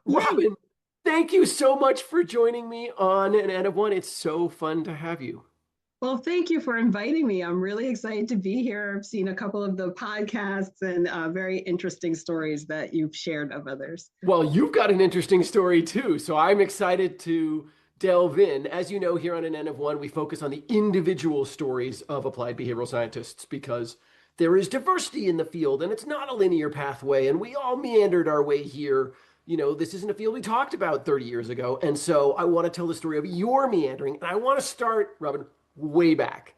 Robin, thank you so much for joining me on an N of One. It's so fun to have you. Well, thank you for inviting me. I'm really excited to be here. I've seen a couple of the podcasts and very interesting stories that you've shared of others. Well, you've got an interesting story too, so I'm excited to delve in. As you know, here on an N of One, we focus on the individual stories of applied behavioral scientists because there is diversity in the field and it's not a linear pathway, and we all meandered our way here. You know, this isn't a field we talked about 30 years ago. And so I want to tell the story of your meandering. And I want to start, Robin, way back.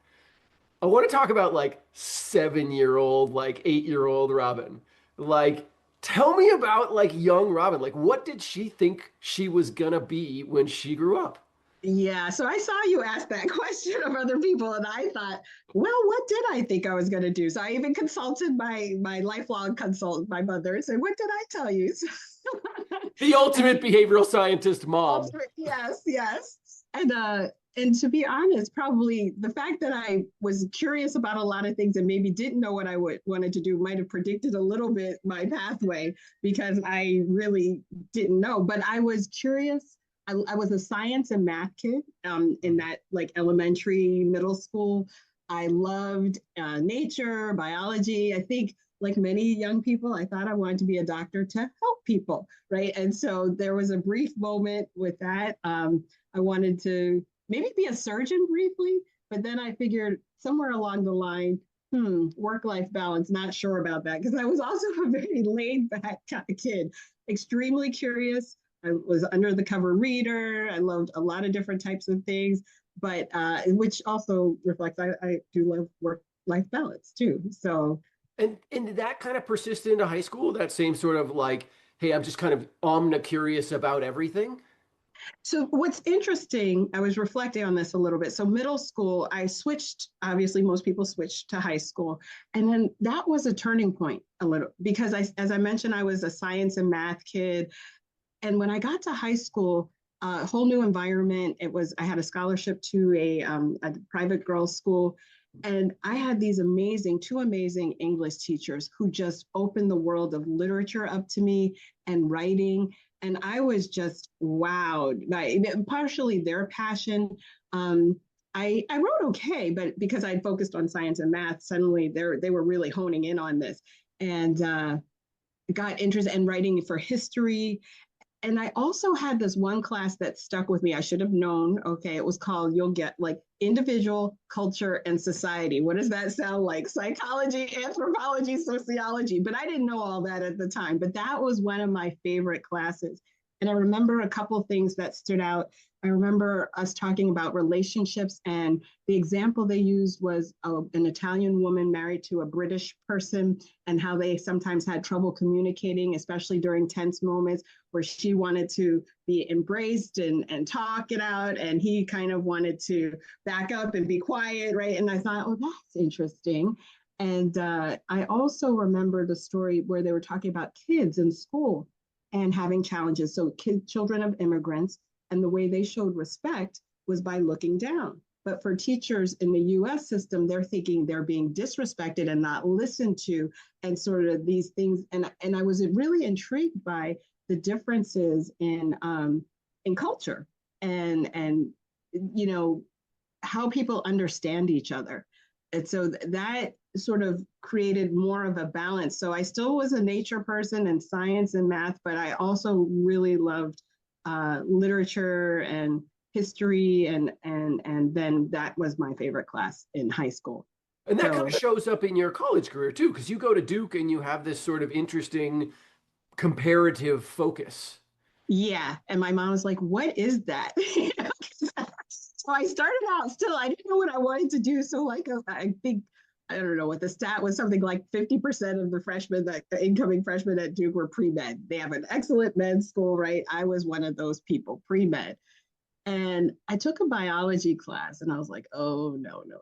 I want to talk about like 7-year-old, like 8-year-old Robin. Like, tell me about like young Robin. Like, what did she think she was gonna be when she grew up? Yeah, so I saw you ask that question of other people, and I thought, well, what did I think I was going to do? So I even consulted my lifelong consultant, my mother, and said, what did I tell you? The ultimate behavioral scientist mom. Yes, yes. And to be honest, probably the fact that I was curious about a lot of things and maybe didn't know what I wanted to do might have predicted a little bit my pathway because I really didn't know. But I was curious. I was a science and math kid in that like elementary, middle school. I loved nature, biology. I think like many young people, I thought I wanted to be a doctor to help people, right? And so there was a brief moment with that. I wanted to maybe be a surgeon briefly, but then I figured somewhere along the line, work-life balance, not sure about that, because I was also a very laid-back kind of kid, extremely curious. I was under the cover reader. I loved a lot of different types of things, but which also reflects I do love work-life balance too. So And did that kind of persist into high school? That same sort of like, hey, I'm just kind of omna-curious about everything? So what's interesting, I was reflecting on this a little bit. So middle school, I switched, obviously most people switch to high school. And then that was a turning point a little because as I mentioned, I was a science and math kid. And when I got to high school, a whole new environment. I had a scholarship to a private girls' school. And I had these two amazing English teachers who just opened the world of literature up to me and writing. And I was just wowed by partially their passion. I wrote okay, but because I'd focused on science and math, suddenly they were really honing in on this and got interested in writing for history. And I also had this one class that stuck with me. I should have known. Okay, it was called, you'll get like individual, culture, and society. What does that sound like? Psychology, anthropology, sociology. But I didn't know all that at the time. But that was one of my favorite classes. And I remember a couple of things that stood out. I remember us talking about relationships, and the example they used was an Italian woman married to a British person, and how they sometimes had trouble communicating, especially during tense moments where she wanted to be embraced and talk it out, and he kind of wanted to back up and be quiet, right? And I thought, oh, that's interesting. And I also remember the story where they were talking about kids in school and having challenges. So children of immigrants, and the way they showed respect was by looking down. But for teachers in the US system, they're thinking they're being disrespected and not listened to, and sort of these things. And I was really intrigued by the differences in culture and you know how people understand each other. And so that sort of created more of a balance. So I still was a nature person and science and math, but I also really loved literature and history, and then that was my favorite class in high school. And that kind So of shows up in your college career too, because you go to Duke and you have this sort of interesting comparative focus. yeah, and my mom was like, "What is that?" So I started out still, I didn't know what I wanted to do. So like I think I don't know what the stat was, something like 50% of the incoming freshmen at Duke were pre-med. They have an excellent med school, right? I was one of those people, pre-med. And I took a biology class and I was like, oh, no, no.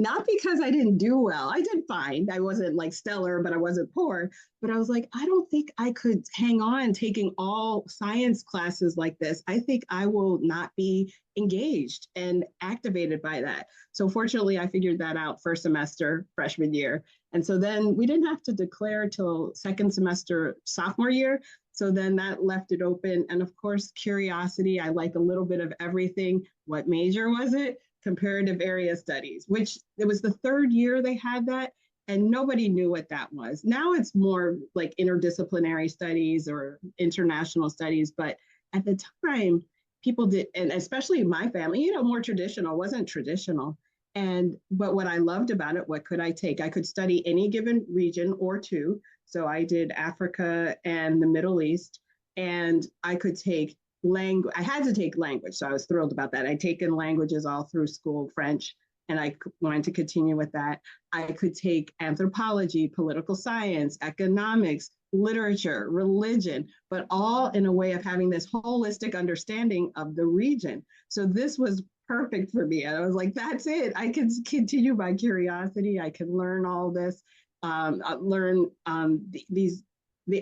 not because I didn't do well. I did fine. I wasn't like stellar, but I wasn't poor. But I was like, I don't think I could hang on taking all science classes like this. I think I will not be engaged and activated by that. So fortunately, I figured that out first semester, freshman year. And so then we didn't have to declare till second semester, sophomore year. So then that left it open. And of course, curiosity. I like a little bit of everything. What major was it? Comparative area studies, which it was the third year they had that. And nobody knew what that was. Now it's more like interdisciplinary studies or international studies. But at the time, people did, and especially my family, more traditional, wasn't traditional. But what I loved about it, what could I take? I could study any given region or two. So I did Africa and the Middle East, and I could take language. I had to take language, so I was thrilled about that. I'd taken languages all through school, French, and I wanted to continue with that. I could take anthropology, political science, economics, literature, religion, but all in a way of having this holistic understanding of the region. So this was perfect for me. And I was like, that's it. I can continue my curiosity. I can learn all this, learn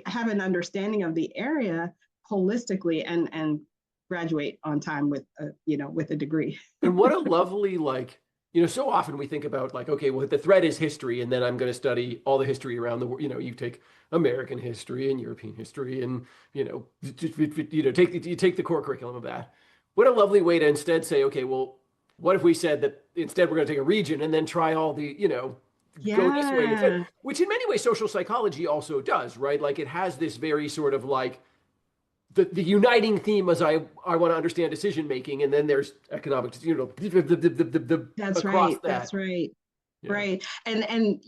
have an understanding of the area holistically and graduate on time with with a degree. And what a lovely, like, so often we think about like, okay, well, the thread is history, and then I'm going to study all the history around the world. You take American history and European history, and take the core curriculum of that. What a lovely way to instead say, okay, well, what if we said that instead we're going to take a region and then try all the, go this way instead, Yeah. which in many ways social psychology also does, right? Like it has this very sort of like the uniting theme as I want to understand decision making, and then there's economic, That's across right. that. That's right. Yeah. Right. And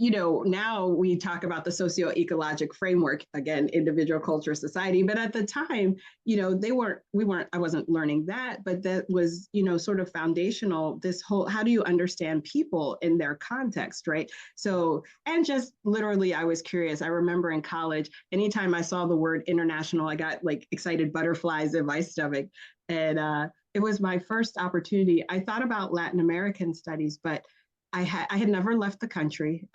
now we talk about the socio-ecologic framework, again, individual culture, society. But at the time, I wasn't learning that, but that was, sort of foundational, this whole, how do you understand people in their context, right? So, and just literally, I was curious. I remember in college, anytime I saw the word international, I got like excited butterflies in my stomach. And it was my first opportunity. I thought about Latin American studies, but I had never left the country,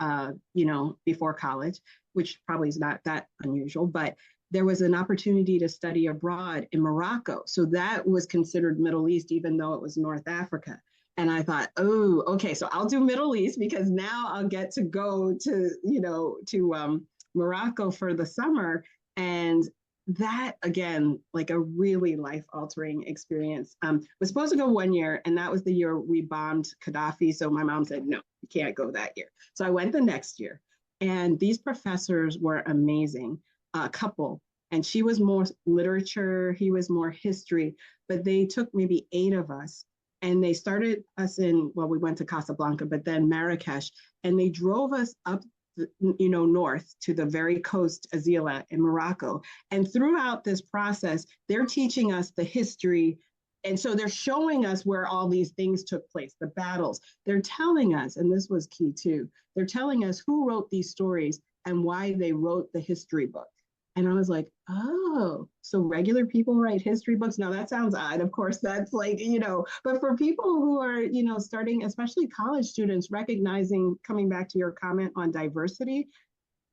before college, which probably is not that unusual, but there was an opportunity to study abroad in Morocco. So that was considered Middle East, even though it was North Africa. And I thought, oh, okay, so I'll do Middle East because now I'll get to go to Morocco for the summer. And that again, like a really life-altering experience. Was supposed to go 1 year, and that was the year we bombed Gaddafi. So my mom said, no, you can't go that year. So I went the next year, and these professors were amazing, a couple. And she was more literature, he was more history, but they took maybe 8 of us, and they started us we went to Casablanca, but then Marrakesh, and they drove us up north to the very coast, Azila in Morocco. And throughout this process, they're teaching us the history. And so they're showing us where all these things took place, the battles. They're telling us, and this was key too, they're telling us who wrote these stories and why they wrote the history book. And I was like, oh, so regular people write history books? Now that sounds odd. Of course, that's like, but for people who are, starting, especially college students, recognizing, coming back to your comment on diversity,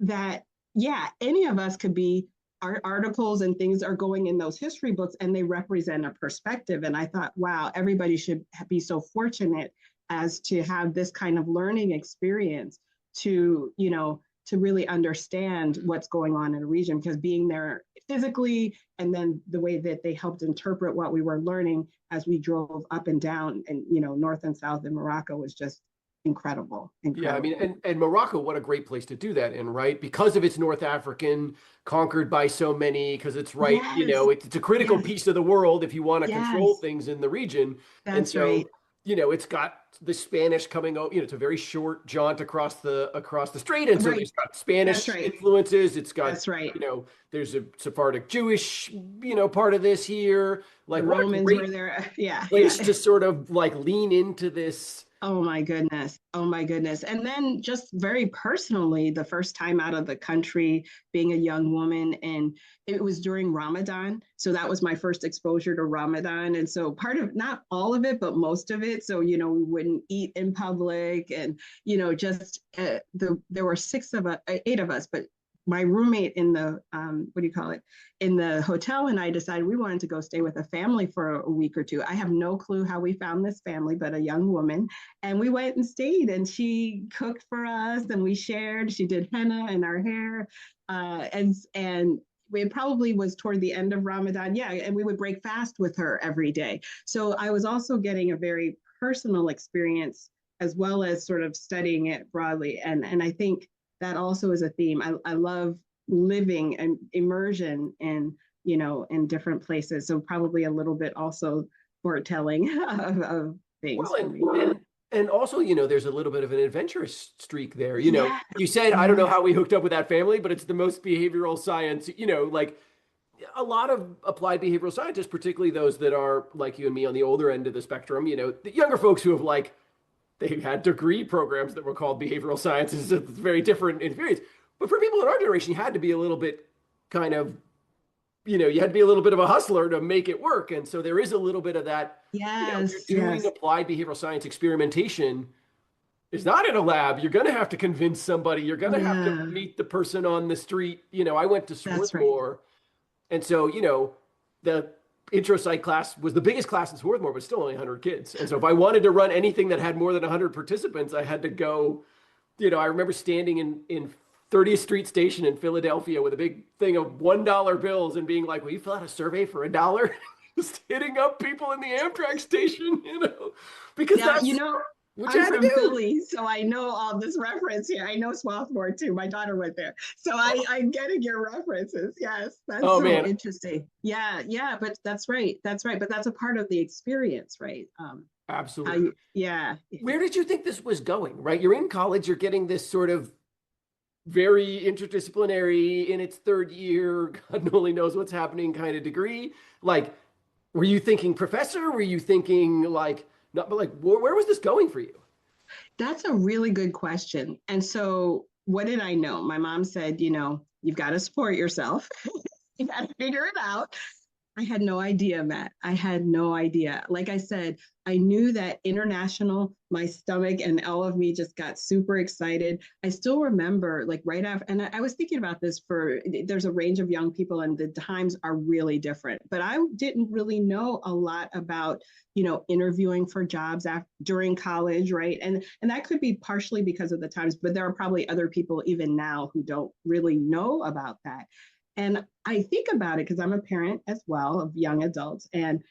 that, yeah, any of us could be, our articles and things are going in those history books and they represent a perspective. And I thought, wow, everybody should be so fortunate as to have this kind of learning experience to, to really understand what's going on in a region, because being there physically and then the way that they helped interpret what we were learning as we drove up and down and, north and south in Morocco was just incredible. Yeah, I Incredible. mean, and Morocco, what a great place to do that in, right? Because of its North African, conquered by so many, because it's right, Yes. it's a critical Yes. piece of the world if you want to control Yes. things in the region. And That's so, right. it's got the Spanish coming out, it's a very short jaunt across the strait. And so Right. there's got That's Spanish right. influences. It's got, That's right. there's a Sephardic Jewish, part of this here. The Like, what a Romans were great there. Yeah. place Yeah. to sort of like lean into this Oh my goodness. Oh my goodness. And then just very personally, the first time out of the country, being a young woman, and it was during Ramadan. So that was my first exposure to Ramadan. And so part of, not all of it, but most of it. So, we wouldn't eat in public and, just there were eight of us, but my roommate in the what do you call it, in the hotel, and I decided we wanted to go stay with a family for a week or two. I have no clue how we found this family, but a young woman, and we went and stayed, and she cooked for us, and we shared. She did henna in our hair, and it probably was toward the end of Ramadan, yeah, and we would break fast with her every day. So I was also getting a very personal experience as well as sort of studying it broadly, and I think that also is a theme. I love living and immersion in different places. So probably a little bit also foretelling of things Well, for and me. and and also, there's a little bit of an adventurous streak there. Yeah, You said, I don't know yeah, how we hooked up with that family, but it's the most behavioral science, like a lot of applied behavioral scientists, particularly those that are like you and me on the older end of the spectrum, the younger folks who have they had degree programs that were called behavioral sciences. It's very different experience. But for people in our generation, you had to be a little bit kind of, you had to be a little bit of a hustler to make it work. And so there is a little bit of that, if you're yes, doing yes, applied behavioral science experimentation, it's not in a lab. You're going to have to convince somebody. You're going to have to yeah, meet the person on the street. I went to that's right. Swarthmore. And so, the intro psych class was the biggest class in Swarthmore, but still only 100 kids. And so if I wanted to run anything that had more than 100 participants, I had to go, I remember standing in 30th Street Station in Philadelphia with a big thing of $1 bills and being like, will you fill out a survey for $1? Just hitting up people in the Amtrak station, because Yeah, that's what you I'm had to from do. Philly, so I know all this reference here. I know Swarthmore too. My daughter went there. So I'm getting your references. Yes, that's Oh so man, interesting. Yeah, yeah, but that's right. That's right. But that's a part of the experience, right? How absolutely. you, yeah. Where did you think this was going, right? You're in college, you're getting this sort of very interdisciplinary in its third year, God only knows what's happening kind of degree. Like, were you thinking professor? Were you thinking like, not, but like, where was this going for you? That's a really good question. And so, what did I know? My mom said, you've got to support yourself. You got to figure it out. I had no idea, Matt. I had no idea. Like I said, I knew that international, my stomach and all of me just got super excited. I still remember, like right after, and I was thinking about this there's a range of young people and the times are really different. But I didn't really know a lot about, interviewing for jobs during college, right? And that could be partially because of the times, but there are probably other people even now who don't really know about that. And I think about it because I'm a parent as well of young adults. And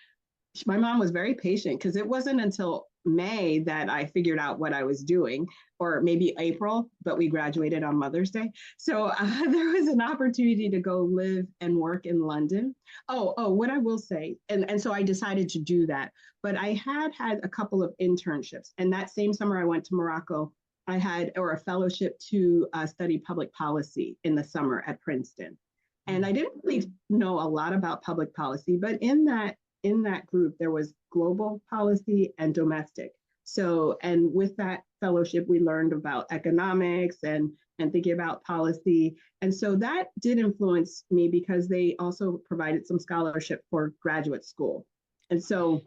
my mom was very patient because it wasn't until May that I figured out what I was doing, or maybe April, but we graduated on Mother's Day. So there was an opportunity to go live and work in London. What I will say, and so I decided to do that. But I had a couple of internships. And that same summer I went to Morocco. I had, or a fellowship to study public policy in the summer at Princeton. And I didn't really know a lot about public policy, but in that group there was global policy and domestic. So, and with that fellowship, we learned about economics and thinking about policy. And so that did influence me because they also provided some scholarship for graduate school. And so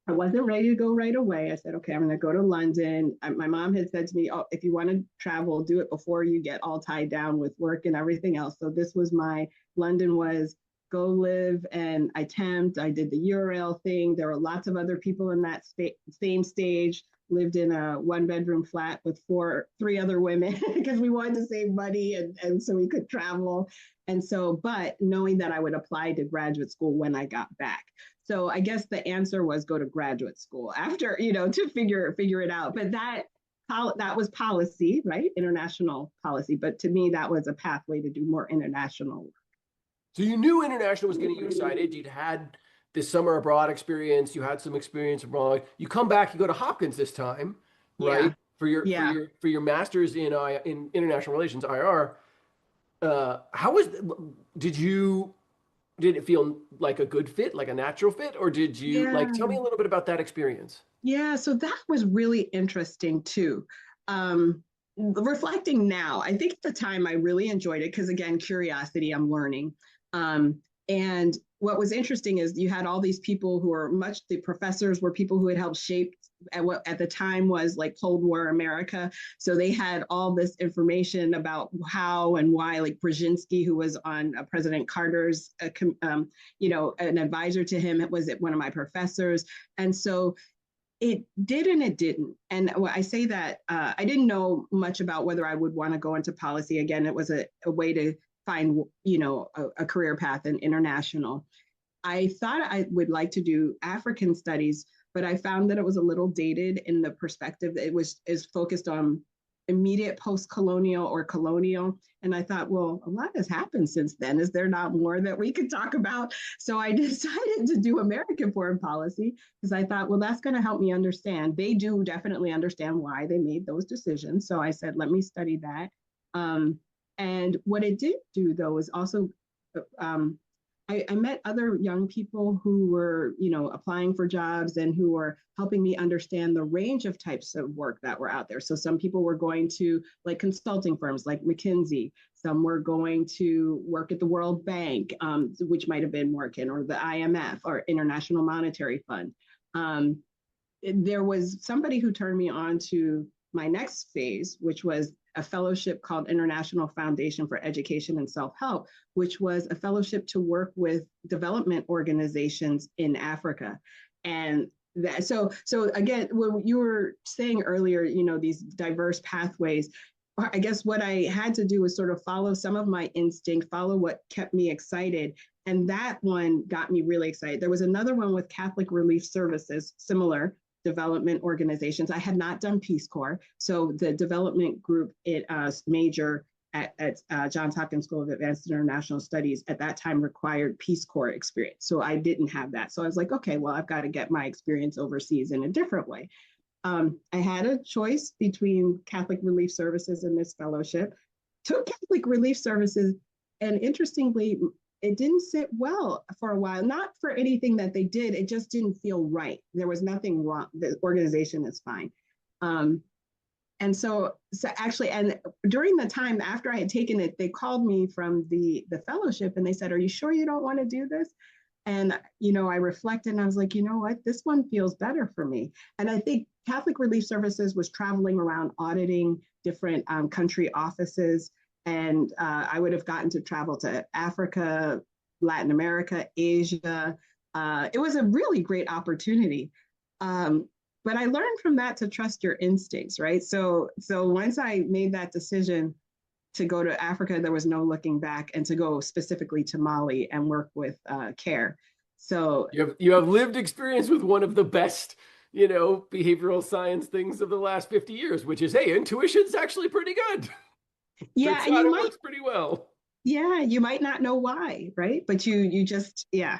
I wasn't ready to go right away. I said, okay, I'm going to go to London. My mom had said to me, oh, if you want to travel, do it before you get all tied down with work and everything else. So this was London was go live and I temped. I did the URL thing. There were lots of other people in that same stage, lived in a 1 bedroom flat with three other women because we wanted to save money and so we could travel. And so, but knowing that I would apply to graduate school when I got back. So I guess the answer was go to graduate school after, to figure it out. But that was policy, right? International policy. But to me, that was a pathway to do more international work. So you knew international was getting you excited. You'd had this summer abroad experience. You had some experience abroad. You come back. You go to Hopkins this time, right? Yeah. For your for Yeah. your for your master's in international relations (IR). How was? Did you did it feel like a good fit, like a natural fit, or did you like? Tell Yeah. me a little bit about that experience. Yeah, so that was really interesting too. Reflecting now, I think at the time I really enjoyed it because, again, curiosity, I'm learning. Um, and what was interesting is you had all these people who are much, the professors were people who had helped shape at what at the time was like Cold War America. So they had all this information about how and why, like Brzezinski, who was on President Carter's, an advisor to him, was one of my professors. And so it did and it didn't. And I say that I didn't know much about whether I would want to go into policy. Again, it was a way to find, a career path in international. I thought I would like to do African studies, but I found that it was a little dated in the perspective that it was is focused on immediate post-colonial or colonial. And I thought, well, a lot has happened since then. Is there not more that we could talk about? So I decided to do American foreign policy because I thought, well, that's going to help me understand. They do definitely understand why they made those decisions. So I said, let me study that. And what it did do, though, is also um, I met other young people who were, applying for jobs and who were helping me understand the range of types of work that were out there. So some people were going to like consulting firms like McKinsey. Some were going to work at the World Bank, which might have been working, or the IMF or International Monetary Fund. Um, there was somebody who turned me on to my next phase, which was a fellowship called International Foundation for Education and Self-Help, which was a fellowship to work with development organizations in Africa. And so again, when you were saying earlier, these diverse pathways, I guess what I had to do was sort of follow some of my instinct, follow what kept me excited. And that one got me really excited. There was another one with Catholic Relief Services, similar development organizations. I had not done Peace Corps. So the development group, major at Johns Hopkins School of Advanced International Studies at that time required Peace Corps experience. So I didn't have that. So I was like, okay, well, I've got to get my experience overseas in a different way. I had a choice between Catholic Relief Services and this fellowship. Took Catholic Relief Services, and interestingly, it didn't sit well for a while. Not for anything that they did, it just didn't feel right. There was nothing wrong. The organization is fine. Um, and so actually, and during the time after I had taken it, they called me from the fellowship and they said, "Are you sure you don't want to do this?" And I reflected and I was like, you know what, this one feels better for me. And I think Catholic Relief Services was traveling around auditing different country offices, and I would have gotten to travel to Africa, Latin America, Asia. It was a really great opportunity. But I learned from that to trust your instincts, right? So once I made that decision to go to Africa, there was no looking back, and to go specifically to Mali and work with CARE. So You have lived experience with one of the best, behavioral science things of the last 50 years, which is, hey, intuition's actually pretty good. yeah, Turns and out it works pretty well. you might not know why, right? But you just yeah.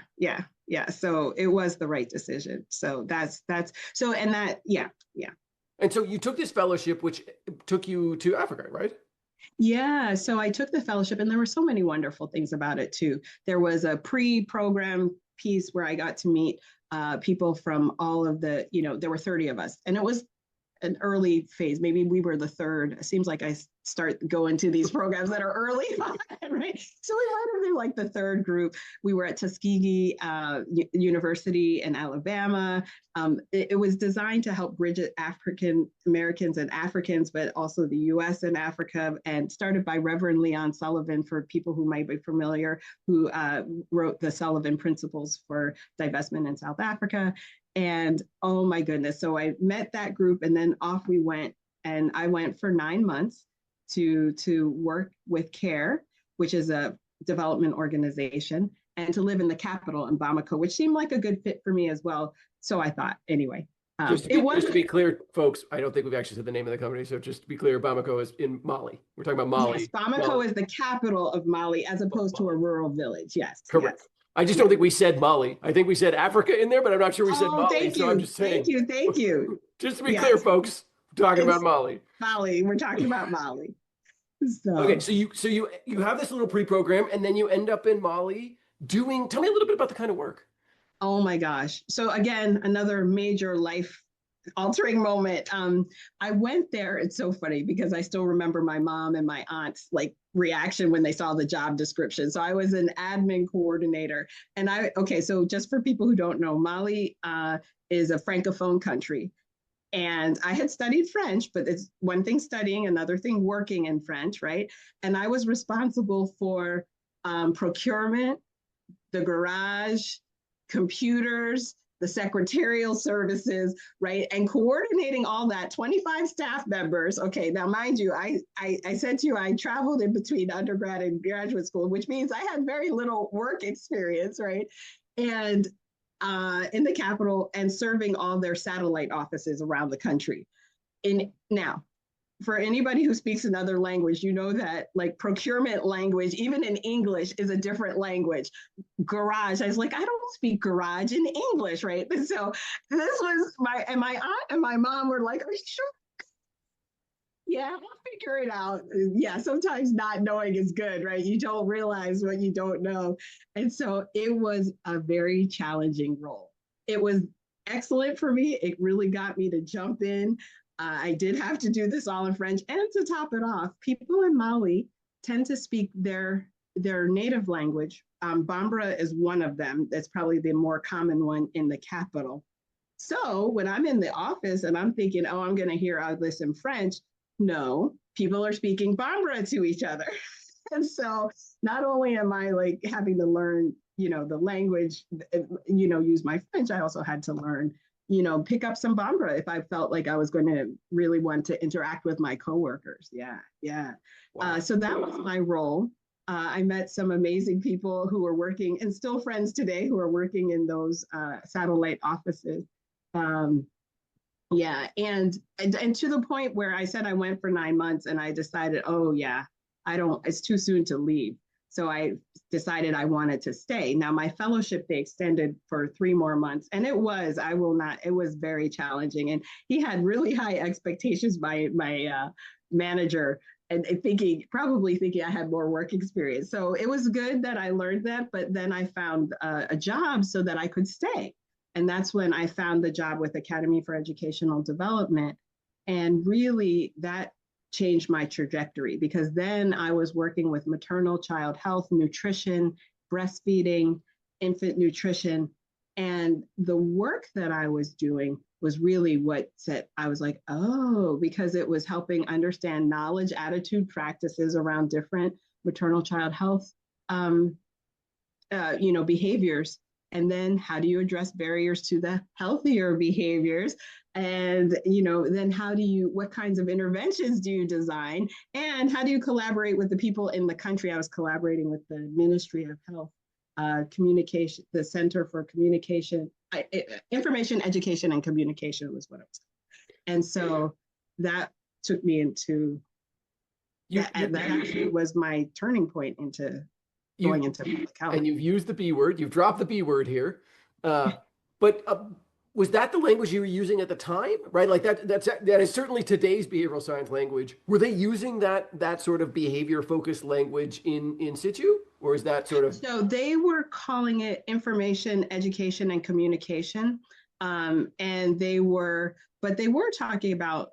So it was the right decision. So that's so and that yeah. And so you took this fellowship, which took you to Africa, right? Yeah, so I took the fellowship, and there were so many wonderful things about it too. There was a pre-program piece where I got to meet people from all of there were 30 of us, and it was an early phase. Maybe we were the third. It seems like I start going to these programs that are early on, right? So we might have been like the third group. We were at Tuskegee University in Alabama. It was designed to help bridge African Americans and Africans, but also the U.S. and Africa, and started by Reverend Leon Sullivan, for people who might be familiar, who wrote the Sullivan Principles for Divestment in South Africa. And oh my goodness. So I met that group, and then off we went. And I went for 9 months to work with CARE, which is a development organization, and to live in the capital in Bamako, which seemed like a good fit for me as well. So I thought, anyway, Just to be clear, folks, I don't think we've actually said the name of the company. So just to be clear, Bamako is in Mali. We're talking about yes, Mali. Bamako is the capital of Mali, as opposed to a rural village. Yes, Correct. yes. I just Yeah. don't think we said Mali. I think we said Africa in there, but I'm not sure we said Oh, Mali. thank So I'm you. just Thank saying, you. Thank you. just to be clear, Yes, folks, we're talking about it's Mali. Mali. We're talking about Mali. Okay, So, so you have this little pre-program, and then you end up in Mali doing. Tell me a little bit about the kind of work. oh my gosh. So again, another major life. altering moment. I went there. It's so funny because I still remember my mom and my aunt's like reaction when they saw the job description. So I was an admin coordinator, and okay. So just for people who don't know, Mali is a francophone country, and I had studied French, but it's one thing studying, another thing working in French, right? And I was responsible for procurement, the garage, computers, the secretarial services, right? And coordinating all that, 25 staff members. Okay, now mind you, I said to you, I traveled in between undergrad and graduate school, which means I had very little work experience, right? And in the capital and serving all their satellite offices around the country. Now, for anybody who speaks another language, you know that like procurement language, even in English, is a different language. Garage, I was like, I don't speak garage in English, right? So this was my aunt and my mom were like, are you sure? Yeah, I'll figure it out. Yeah, sometimes not knowing is good, right? You don't realize what you don't know. And so it was a very challenging role. It was excellent for me. It really got me to jump in. I did have to do this all in French. And to top it off, people in Mali tend to speak their native language. Bambara is one of them. That's probably the more common one in the capital. So when I'm in the office and I'm thinking, oh, I'm going to hear all this in French, no, people are speaking Bambara to each other. And so not only am I like having to learn, the language, use my French, I also had to learn, pick up some Bambara if I felt like I was going to really want to interact with my coworkers. Yeah, yeah. Wow. So that was my role. I met some amazing people who were working, and still friends today, who are working in those satellite offices. Yeah, and to the point where I said I went for 9 months, and I decided, oh yeah, it's too soon to leave. So I decided I wanted to stay. Now my fellowship, they extended for 3 more months, and it was very challenging. And he had really high expectations, my manager, and probably thinking I had more work experience. So it was good that I learned that, but then I found a job so that I could stay. And that's when I found the job with Academy for Educational Development. And really that changed my trajectory, because then I was working with maternal child health, nutrition, breastfeeding, infant nutrition. And the work that I was doing was really what I was like, oh, because it was helping understand knowledge, attitude, practices around different maternal child health, behaviors. And then how do you address barriers to the healthier behaviors? And, then what kinds of interventions do you design? And how do you collaborate with the people in the country? I was collaborating with the Ministry of Health, communication, the Center for Communication, Information, Education, and Communication was what it was. And so that took me into, that actually was my turning point into going into public health. And you've used the B word, you've dropped the B word here. But was that the language you were using at the time, right? Like that is certainly today's behavioral science language. Were they using that sort of behavior focused language in situ? Or is that sort of? So they were calling it information, education, and communication. And they were talking about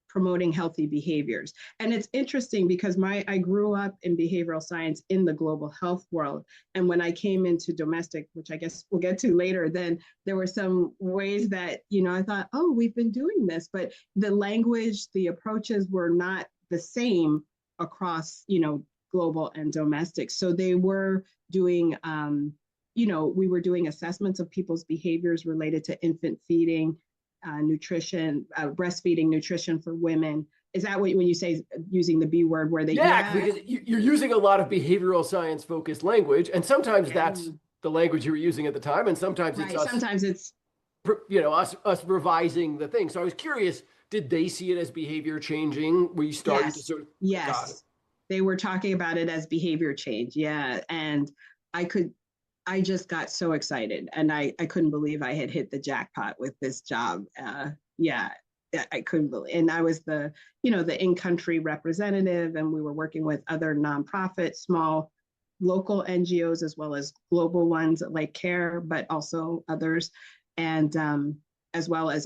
promoting healthy behaviors. And it's interesting because I grew up in behavioral science in the global health world. And when I came into domestic, which I guess we'll get to later, then there were some ways that, I thought, oh, we've been doing this, but the language, the approaches were not the same across, global and domestic. So they were doing, we were doing assessments of people's behaviors related to infant feeding, nutrition, breastfeeding, nutrition for women. Is that when you say using the B word, where they? Yeah, because you're using a lot of behavioral science focused language, and sometimes that's the language you were using at the time, and sometimes it's us. Sometimes it's us revising the thing. So I was curious, did they see it as behavior changing? Were you starting to sort of? Yes, they were talking about it as behavior change. Yeah, and I just got so excited, and I couldn't believe I had hit the jackpot with this job. I couldn't believe, and I was the in-country representative, and we were working with other nonprofits, small local NGOs, as well as global ones like CARE, but also others. And as well as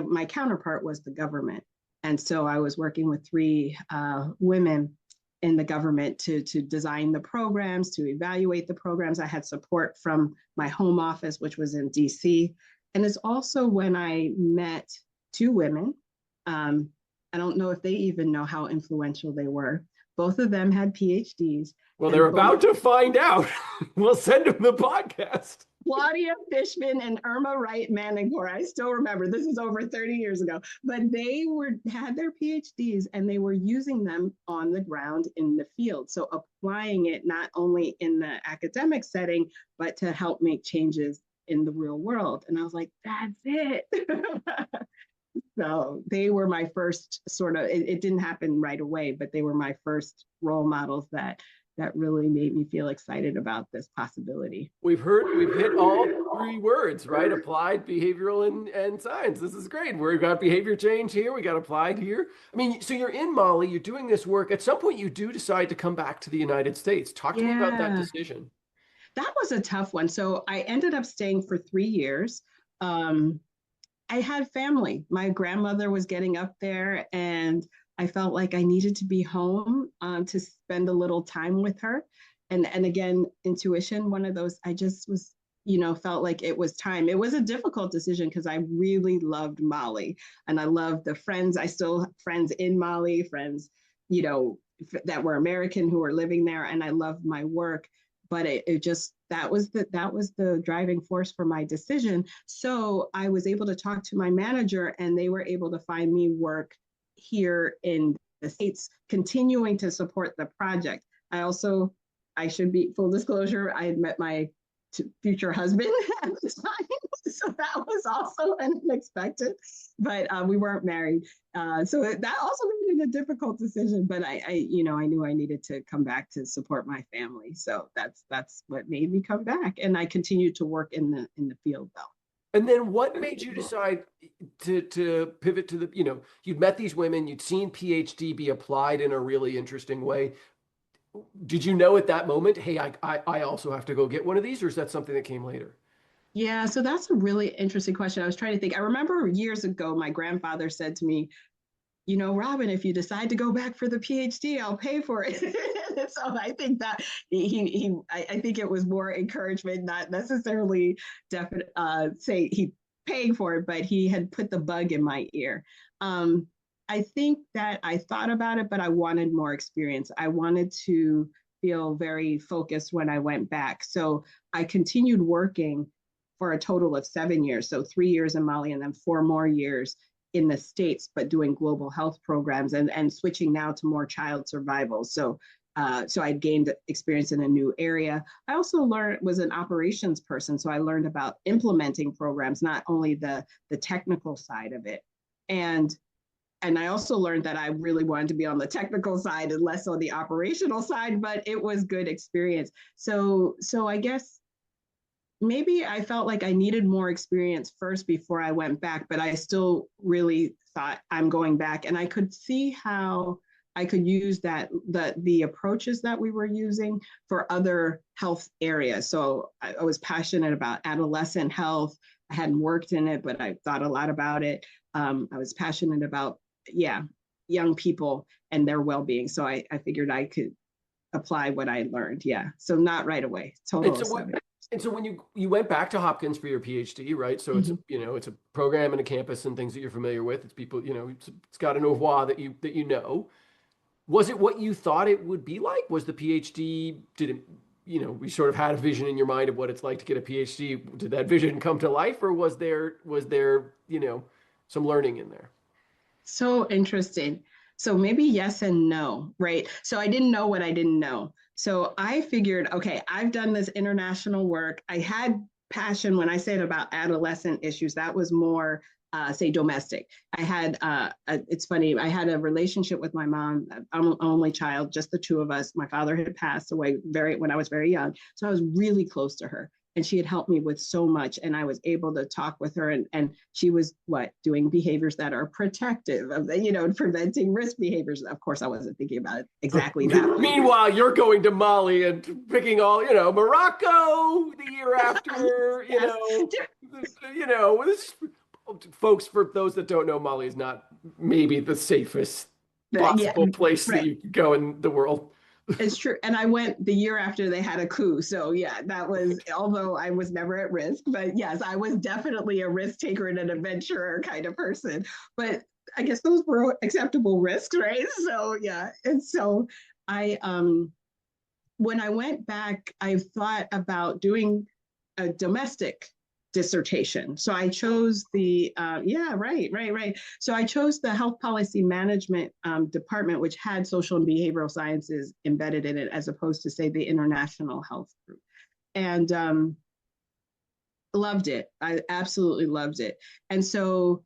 my counterpart was the government. And so I was working with three women in the government to design the programs, to evaluate the programs. I had support from my home office, which was in DC. And it's also when I met two women. I don't know if they even know how influential they were. Both of them had PhDs. Well, they're And both about to find out. We'll send them the podcast. Claudia Fishman and Irma Wright Manigor. I still remember, this is over 30 years ago, but they had their PhDs and they were using them on the ground in the field. So applying it not only in the academic setting, but to help make changes in the real world. And I was like, that's it. So they were my first it didn't happen right away, but they were my first role models that really made me feel excited about this possibility. We've hit all three words, right? Applied, behavioral, and science. This is great. We've got behavior change here. We got applied here. I mean, so you're in Mali, you're doing this work. At some point, you do decide to come back to the United States. Talk to me about that decision. That was a tough one. So I ended up staying for 3 years. I had family. My grandmother was getting up there, and I felt like I needed to be home to spend a little time with her. And again, intuition, one of those, I just was, felt like it was time. It was a difficult decision because I really loved Mali and I loved the friends. I still have friends in Mali, friends, that were American who were living there. And I loved my work, but that was the driving force for my decision. So I was able to talk to my manager and they were able to find me work here in the States, continuing to support the project. I should be full disclosure, I had met my future husband at the time. So that was also unexpected, but we weren't married. So that also made it a difficult decision, but I knew I needed to come back to support my family. So that's what made me come back. And I continued to work in the field though. And then what made you decide to pivot to you'd met these women, you'd seen PhD be applied in a really interesting way. Did you know at that moment, hey, I also have to go get one of these, or is that something that came later? Yeah, so that's a really interesting question. I was trying to think. I remember years ago, my grandfather said to me, Robin, if you decide to go back for the PhD, I'll pay for it. So I think that I think it was more encouragement, not necessarily definite, say he paying for it, but he had put the bug in my ear. I think that I thought about it, but I wanted more experience. I wanted to feel very focused when I went back. So I continued working for a total of 7 years. So 3 years in Mali and then 4 more years in the States, but doing global health programs and switching now to more child survival. So I gained experience in a new area. I also was an operations person. So I learned about implementing programs, not only the technical side of it. And I also learned that I really wanted to be on the technical side and less on the operational side, but it was good experience. So I guess maybe I felt like I needed more experience first before I went back, but I still really thought I'm going back. And I could see how I could use the approaches that we were using for other health areas. So I was passionate about adolescent health. I hadn't worked in it, but I thought a lot about it. I was passionate about, young people and their well-being. So I figured I could apply what I learned. Yeah. So not right away. And so when you went back to Hopkins for your PhD, right? So it's it's a program and a campus and things that you're familiar with. It's people, it's got an au revoir that you know. Was it what you thought it would be like? Was the PhD, did it, we sort of had a vision in your mind of what it's like to get a PhD. Did that vision come to life, or was there some learning in there? So interesting. So maybe yes and no, right? So I didn't know what I didn't know. So I figured, okay, I've done this international work. I had passion when I said about adolescent issues. That was more, say, domestic. I had, it's funny, I had a relationship with my mom. I'm an only child, just the two of us. My father had passed away when I was very young. So I was really close to her. And she had helped me with so much. And I was able to talk with her. And she was doing behaviors that are protective of, preventing risk behaviors. Of course, I wasn't thinking about it exactly that. Meanwhile, you're going to Mali and picking all, Morocco the year after, folks, for those that don't know, Mali is not maybe the safest Yeah, possible place that right. you could go in the world. It's true. And I went the year after they had a coup. So yeah, that was, although I was never at risk, but yes, I was definitely a risk taker and an adventurer kind of person. But I guess those were acceptable risks, right? So yeah. And so I when I went back, I thought about doing a domestic dissertation. So I chose yeah, right. So I chose the health policy management department, which had social and behavioral sciences embedded in it, as opposed to, say, the international health group. And loved it. I absolutely loved it. And so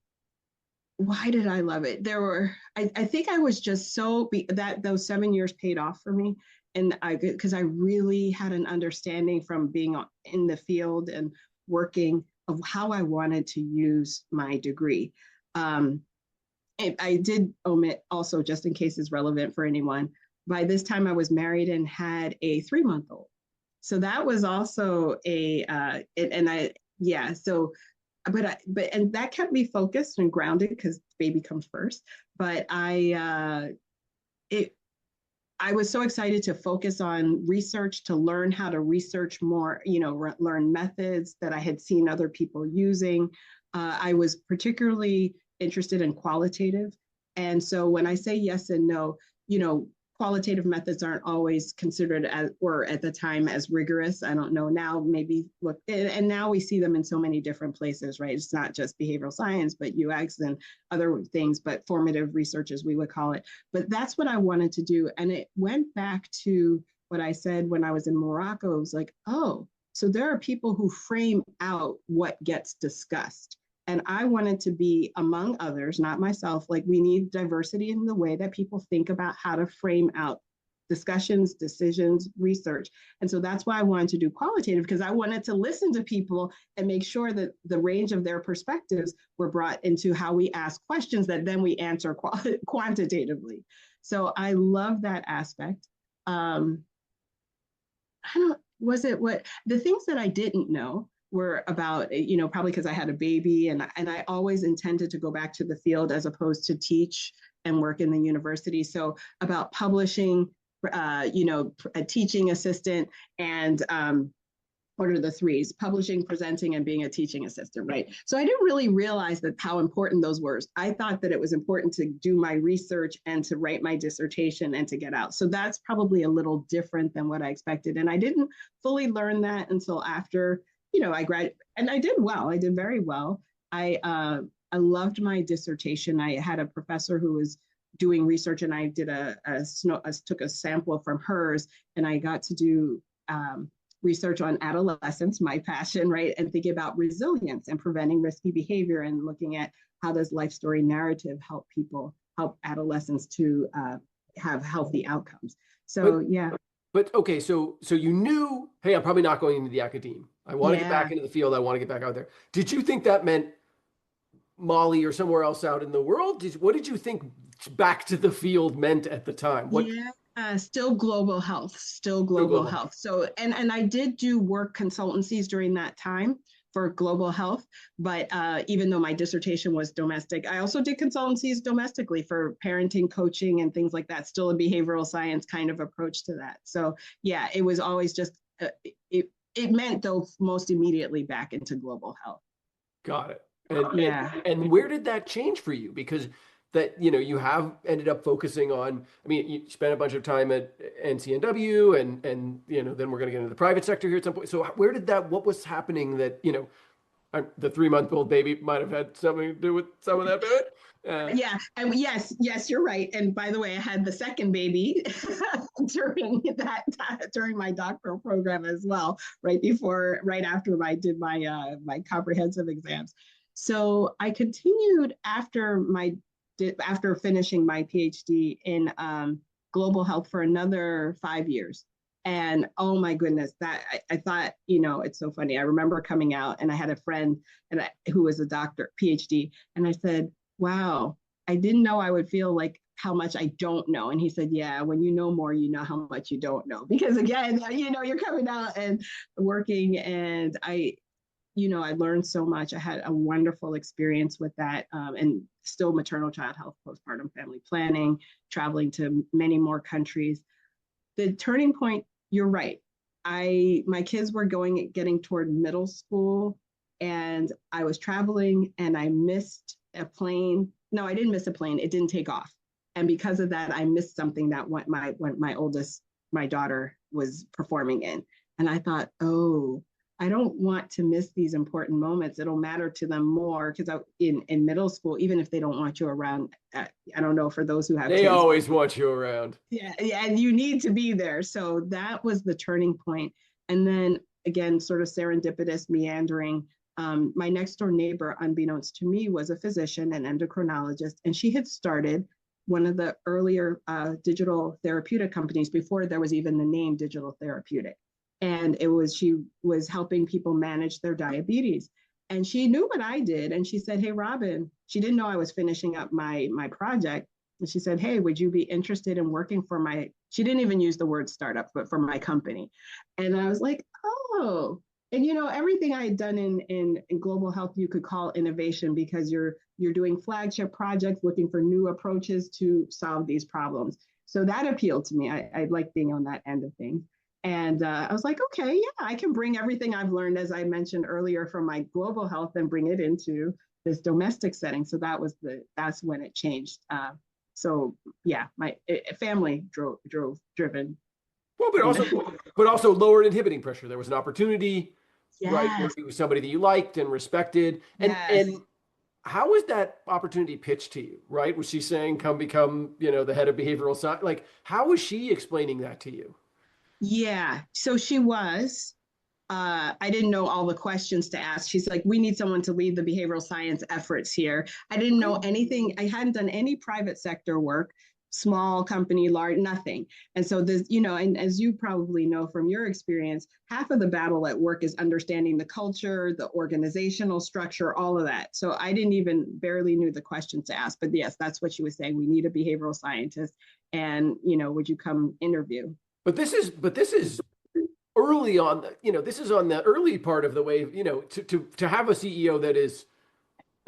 why did I love it? I think I was just that those 7 years paid off for me. And because I really had an understanding from being in the field and working of how I wanted to use my degree. I did omit also, just in case it's relevant for anyone, by this time I was married and had a 3-month-old. So that was also yeah, so and that kept me focused and grounded because baby comes first. But I was so excited to focus on research, to learn how to research more, learn methods that I had seen other people using. I was particularly interested in qualitative. And so when I say yes and no, qualitative methods aren't always considered or at the time as rigorous. I don't know now, maybe look, and now we see them in so many different places, right? It's not just behavioral science, but UX and other things, but formative research, as we would call it. But that's what I wanted to do. And it went back to what I said when I was in Morocco. It was like, oh, so there are people who frame out what gets discussed. And I wanted to be, among others, not myself, like, we need diversity in the way that people think about how to frame out discussions, decisions, research. And so that's why I wanted to do qualitative, because I wanted to listen to people and make sure that the range of their perspectives were brought into how we ask questions that then we answer quantitatively. So I love that aspect. Was it what the things that I didn't know were about, probably because I had a baby, and I always intended to go back to the field as opposed to teach and work in the university. So about publishing, a teaching assistant, and what are the threes? Publishing, presenting, and being a teaching assistant, right? So I didn't really realize that how important those were. I thought that it was important to do my research and to write my dissertation and to get out. So that's probably a little different than what I expected. And I didn't fully learn that until after, I graduated, and I did well. I did very well. I loved my dissertation. I had a professor who was doing research, and I did took a sample from hers, and I got to do research on adolescence, my passion, right? And thinking about resilience and preventing risky behavior, and looking at how does life story narrative help adolescents to have healthy outcomes. So, But yeah. but okay, so you knew, hey, I'm probably not going into the academe. I want to get back Yeah. into the field. I want to get back out there. Did you think that meant Mali or somewhere else out in the world? What did you think back to the field meant at the time? What Yeah, still global health, still to global global? health. So, and I did do work consultancies during that time for global health, but even though my dissertation was domestic, I also did consultancies domestically for parenting, coaching, and things like that. Still a behavioral science kind of approach to that. So, yeah, it was always just it meant, though, most immediately back into global health. Got it. And Yeah. and where did that change for you? Because that, you have ended up focusing on, I mean, you spent a bunch of time at NCNW, and then we're going to get into the private sector here at some point. So what was happening that, the 3-month-old baby might have had something to do with some of that, Yeah, and yes, you're right. And by the way, I had the second baby during my doctoral program as well, right after I did my comprehensive exams. So I continued after finishing my PhD in global health for another 5 years. And oh my goodness, that I thought, it's so funny. I remember coming out, and I had a friend who was a doctor, PhD, and I said, wow, I didn't know I would feel like how much I don't know. And he said, yeah, when you know more, you know how much you don't know. Because again, you're coming out and working, and I learned so much. I had a wonderful experience with that, and still maternal child health, postpartum family planning, traveling to many more countries. The turning point, you're right. My kids were getting toward middle school, and I was traveling and I missed a plane. No, I didn't miss a plane. It didn't take off. And because of that, I missed something that when my oldest, my daughter was performing in. And I thought, oh, I don't want to miss these important moments. It'll matter to them more because in middle school, even if they don't want you around, I don't know for those who have They kids. always want you around. Yeah, yeah, and you need to be there. So that was the turning point. And then again, sort of serendipitous, meandering. My next door neighbor, unbeknownst to me, was a physician and endocrinologist, and she had started one of the earlier digital therapeutic companies before there was even the name digital therapeutic. And she was helping people manage their diabetes. And she knew what I did. And she said, hey, Robin, she didn't know I was finishing up my project. And she said, hey, would you be interested in working for she didn't even use the word startup, but for my company. And I was like, oh, and everything I had done in global health, you could call innovation because you're doing flagship projects, looking for new approaches to solve these problems. So that appealed to me. I like being on that end of things. And I was like, okay, yeah, I can bring everything I've learned, as I mentioned earlier, from my global health and bring it into this domestic setting. So that's when it changed. So yeah, my family driven. Well, but also lowered inhibiting pressure. There was an opportunity, right, Yes, working with somebody that you liked and respected. And yes. how was that opportunity pitched to you, right? Was she saying, come become, the head of behavioral science? Like, how was she explaining that to you? Yeah. So she was. I didn't know all the questions to ask. She's like, we need someone to lead the behavioral science efforts here. I didn't know anything. I hadn't done any private sector work, small company, large, nothing. And so this, and as you probably know from your experience, half of the battle at work is understanding the culture, the organizational structure, all of that. So I didn't even barely knew the questions to ask. But yes, that's what she was saying. We need a behavioral scientist. And, would you come interview? But this is early on, this is on the early part of the wave, to have a CEO that is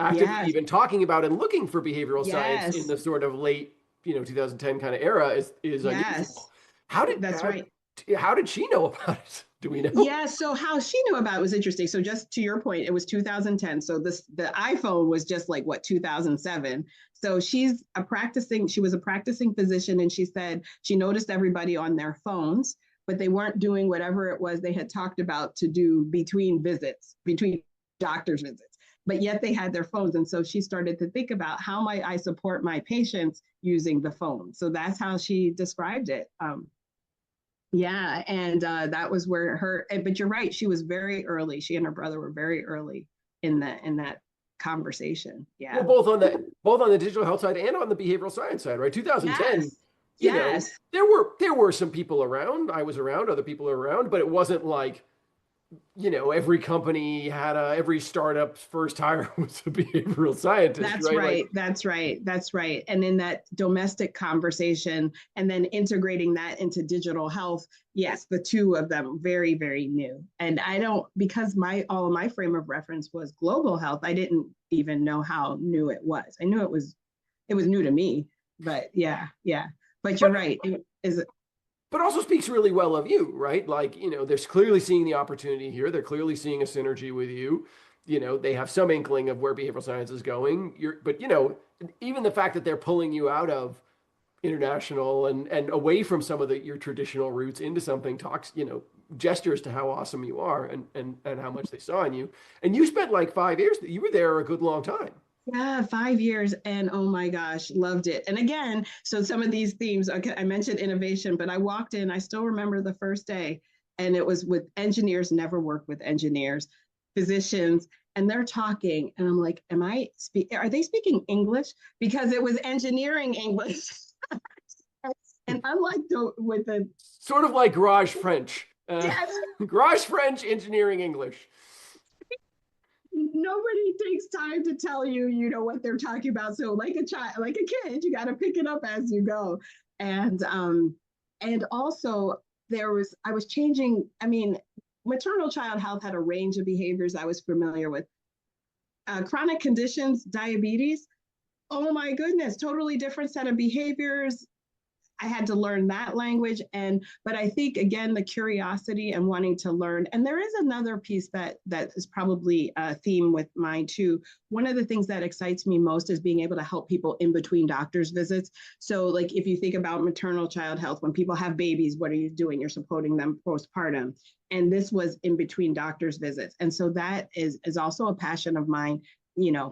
actively Yes, even talking about and looking for behavioral science in yes, the sort of late, 2010 kind of era is unusual. yes. How did That's how, right. how did she know about it? Do we know? Yeah, so how she knew about it was interesting. So just to your point, it was 2010. So the iPhone was just like what 2007. So she was a practicing physician, and she said she noticed everybody on their phones, but they weren't doing whatever it was they had talked about to do between doctor's visits. But yet they had their phones. And so she started to think about how might I support my patients using the phone. So that's how she described it. Yeah, and that was where but you're right, she was very early. She and her brother were very early in that conversation. Well, Yeah. both on the digital health side and on the behavioral science side, right? 2010, Yes. Yes. there were some people around. I was around, other people are around, but it wasn't like, every company had every startup's first hire was a behavioral scientist, That's right? Like, right. That's right. That's right. And in that domestic conversation and then integrating that into digital health, yes, the two of them very, very new. And I don't because all of my frame of reference was global health, I didn't even know how new it was. I knew it was new to me, but yeah, yeah. But you're but right. It is but also speaks really well of you, right? Like, they're clearly seeing the opportunity here. They're clearly seeing a synergy with you. They have some inkling of where behavioral science is going. But even the fact that they're pulling you out of international and away from some of your traditional roots into something talks, gestures to how awesome you are and how much they saw in you. And you spent like 5 years. You were there a good long time. Yeah, 5 years, and oh my gosh, loved it. And again, so some of these themes, okay, I mentioned innovation, but I walked in, I still remember the first day, and it was with engineers, never worked with engineers, physicians, and they're talking, and I'm like, are they speaking English? Because it was engineering English. And unlike with the, Sort of like garage French. yes, Garage French, engineering English. nobody takes time to tell you, what they're talking about. So like a child, like a kid, you got to pick it up as you go. And also I was changing. I mean, maternal child health had a range of behaviors I was familiar with. Chronic conditions, diabetes. Oh my goodness, totally different set of behaviors. I had to learn that language. But I think again, the curiosity and wanting to learn. And there is another piece that is probably a theme with mine too. One of the things that excites me most is being able to help people in between doctor's visits. So like if you think about maternal child health, when people have babies, what are you doing? You're supporting them postpartum. And this was in between doctor's visits. And so that is also a passion of mine,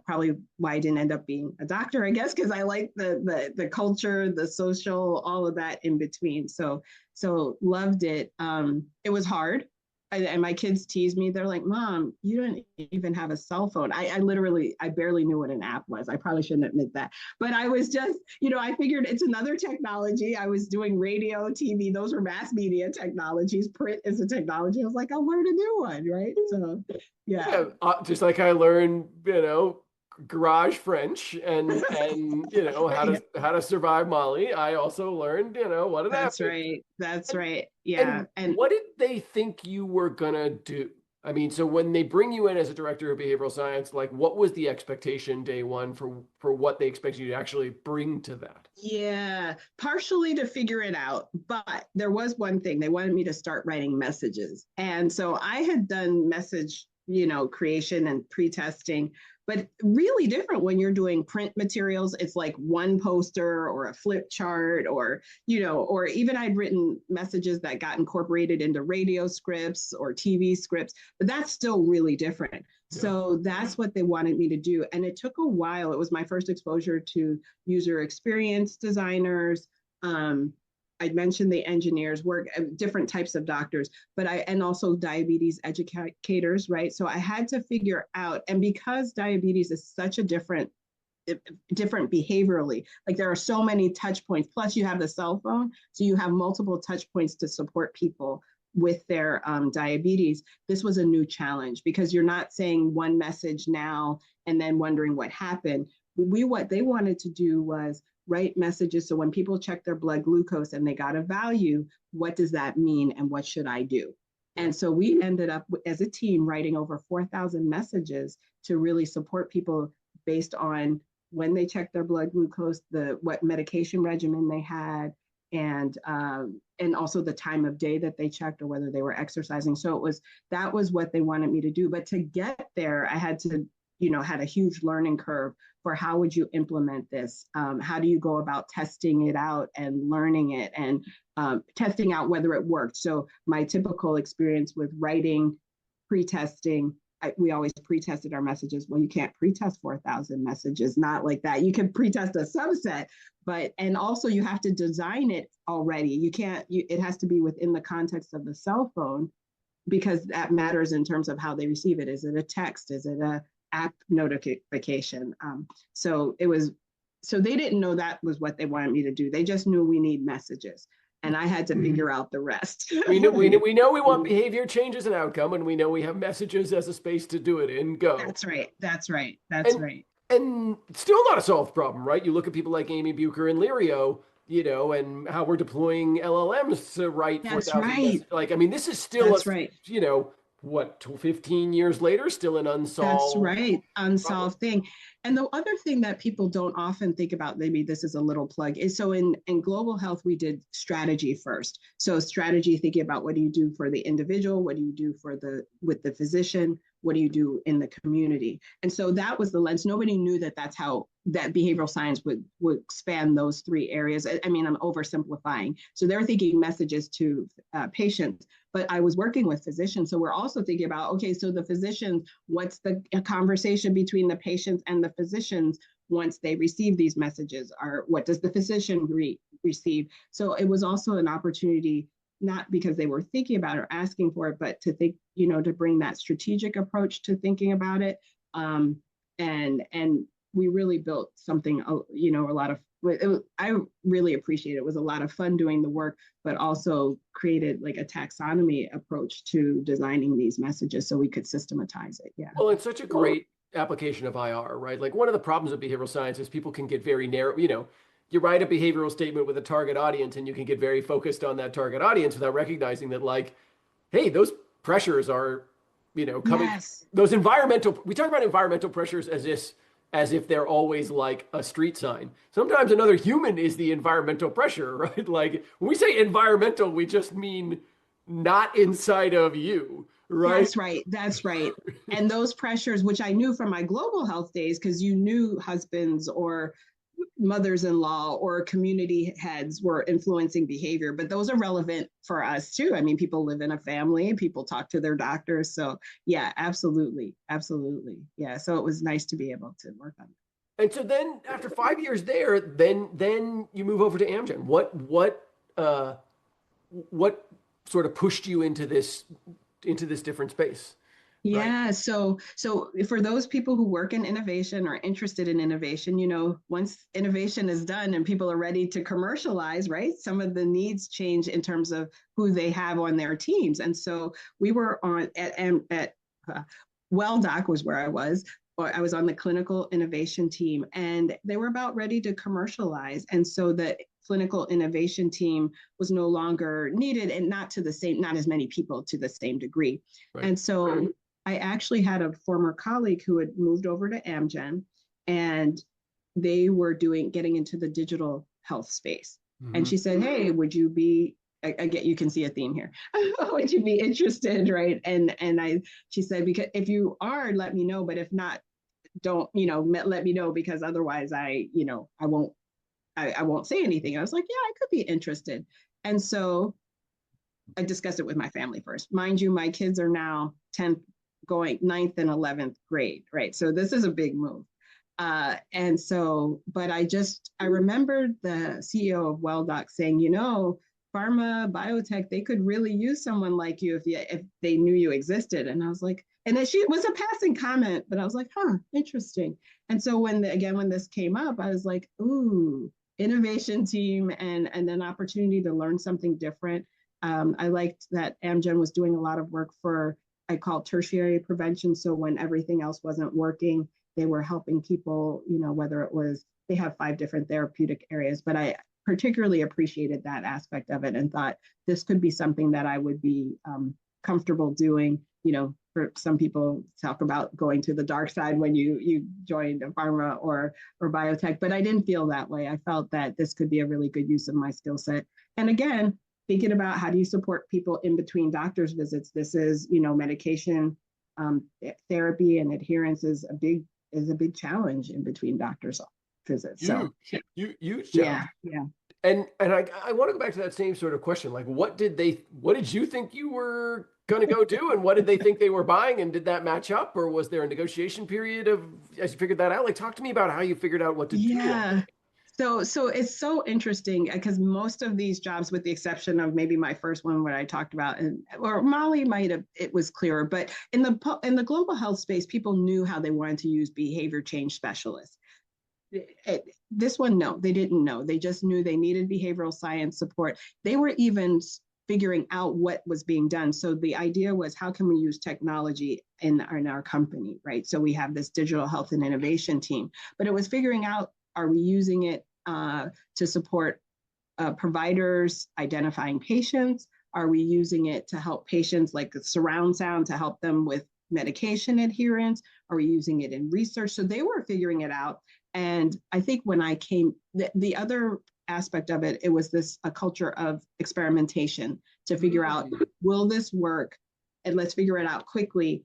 probably why I didn't end up being a doctor, I guess, because I like the culture, the social, all of that in between. So loved it. It was hard. And my kids tease me. They're like, Mom, you don't even have a cell phone. I barely knew what an app was. I probably shouldn't admit that. But I was just, I figured it's another technology. I was doing radio, TV. Those were mass media technologies. Print is a technology. I was like, I'll learn a new one, right? So, yeah. Just like I learned, garage French and how to survive Mali. I also learned, what an app That's is. right. That's And, right. Yeah. and what did they think you were gonna do? I mean, so when they bring you in as a director of behavioral science, like what was the expectation day one for what they expect you to actually bring to that? Yeah, partially to figure it out. But there was one thing they wanted me to start writing messages. And so I had done message, creation and pre-testing, but really different when you're doing print materials. It's like one poster or a flip chart or even I'd written messages that got incorporated into radio scripts or TV scripts, but that's still really different. Yeah. So that's what they wanted me to do. And it took a while. It was my first exposure to user experience designers. I mentioned the engineers, work different types of doctors, and also diabetes educators, right? So I had to figure out, and because diabetes is such a different behaviorally, like there are so many touch points, plus you have the cell phone, so you have multiple touch points to support people with their diabetes. This was a new challenge because you're not saying one message now and then wondering what happened. What they wanted to do was write messages. So when people check their blood glucose and they got a value, what does that mean and what should I do? And so we ended up as a team writing over 4,000 messages to really support people based on when they checked their blood glucose, what medication regimen they had, and also the time of day that they checked or whether they were exercising. So that was what they wanted me to do. But to get there, I had to, had a huge learning curve for how would you implement this? How do you go about testing it out and learning it and testing out whether it worked? So my typical experience with writing, pre-testing, we always pre-tested our messages. Well, you can't pre-test 4,000 messages, not like that. You can pre-test a subset, and also you have to design it already. You can't, it has to be within the context of the cell phone because that matters in terms of how they receive it. Is it a text? Is it a app notification? So they didn't know that was what they wanted me to do. They just knew we need messages. And I had to figure out the rest. we know we want behavior change as an outcome, and we know we have messages as a space to do it in. Go. That's right. And still not a solved problem, right? You look at people like Amy Bucher and Lirio, and how we're deploying LLMs to write 4,000 messages. Like, I mean, this is still what, 15 years later, still an unsolved. That's right. Unsolved thing. And the other thing that people don't often think about, maybe this is a little plug, is so in global health, we did strategy first. So strategy, thinking about what do you do for the individual? What do you do with the physician? What do you do in the community? And so that was the lens. Nobody knew that's how that behavioral science would span those three areas. I mean, I'm oversimplifying. So they're thinking messages to patients, but I was working with physicians. So we're also thinking about, okay, so the physicians, what's the conversation between the patients and the physicians once they receive these messages, or what does the physician receive? So it was also an opportunity, not because they were thinking about it or asking for it, but to think, to bring that strategic approach to thinking about it. And we really built something, a lot of, I really appreciate it. It was a lot of fun doing the work, but also created like a taxonomy approach to designing these messages so we could systematize it. Yeah. Well, it's such a great application of IR, right? Like one of the problems of behavioral science is people can get very narrow, you write a behavioral statement with a target audience and you can get very focused on that target audience without recognizing that, like, hey, those pressures are, coming, Yes. those we talk about environmental pressures as if they're always like a street sign. Sometimes another human is the environmental pressure, right? Like when we say environmental, we just mean not inside of you, right? That's right. That's right. And those pressures, which I knew from my global health days, because you knew husbands or mothers-in-law or community heads were influencing behavior, but those are relevant for us too. I mean, people live in a family, people talk to their doctors. So yeah, absolutely. Absolutely. Yeah. So it was nice to be able to work on that. And so then after 5 years there, then you move over to Amgen. What sort of pushed you into this different space, right? Yeah, so for those people who work in innovation or interested in innovation, once innovation is done and people are ready to commercialize, right? Some of the needs change in terms of who they have on their teams. And so we were on at WellDoc was where I was. Or I was on the clinical innovation team, and they were about ready to commercialize. And so the clinical innovation team was no longer needed, and not as many people to the same degree. Right. And so I actually had a former colleague who had moved over to Amgen, and they were getting into the digital health space. Mm-hmm. And she said, "Hey, would you be?" I get, you can see a theme here. Would you be interested, right? She said, because if you are, let me know. But if not, don't, let me know, because otherwise I won't say anything. I was like, yeah, I could be interested. And so I discussed it with my family first. Mind you, my kids are now 10th, going 9th and 11th grade, right? So this is a big move. And so, but I remembered the CEO of WellDoc saying, pharma, biotech, they could really use someone like you if they knew you existed. And I was like, and then it was a passing comment, but I was like, interesting. And so when this came up, I was like, ooh, innovation team and an opportunity to learn something different. I liked that Amgen was doing a lot of work for, I call tertiary prevention. So when everything else wasn't working, they were helping people, whether it was, they have 5 different therapeutic areas, but I particularly appreciated that aspect of it and thought this could be something that I would be comfortable doing. For some people talk about going to the dark side when you joined a pharma or biotech, but I didn't feel that way. I felt that this could be a really good use of my skill set. And again, thinking about how do you support people in between doctor's visits? This is, medication therapy and adherence is a big challenge in between doctors' visits. Huge challenge. Yeah. And I want to go back to that same sort of question. Like, what did you think you were going to go do, and what did they think they were buying, and did that match up, or was there a negotiation period as you figured that out? Like, talk to me about how you figured out what to do. Yeah. So it's so interesting because most of these jobs, with the exception of maybe my first one where I talked about, or Molly it was clearer, but in the global health space, people knew how they wanted to use behavior change specialists. This one, no, they didn't know. They just knew they needed behavioral science support. They were even figuring out what was being done. So the idea was, how can we use technology in our company, right? So we have this digital health and innovation team, but it was figuring out, are we using it to support providers identifying patients? Are we using it to help patients, like surround sound, to help them with medication adherence? Are we using it in research? So they were figuring it out. And I think when I came, the other aspect of it, it was a culture of experimentation to figure out, will this work? And let's figure it out quickly,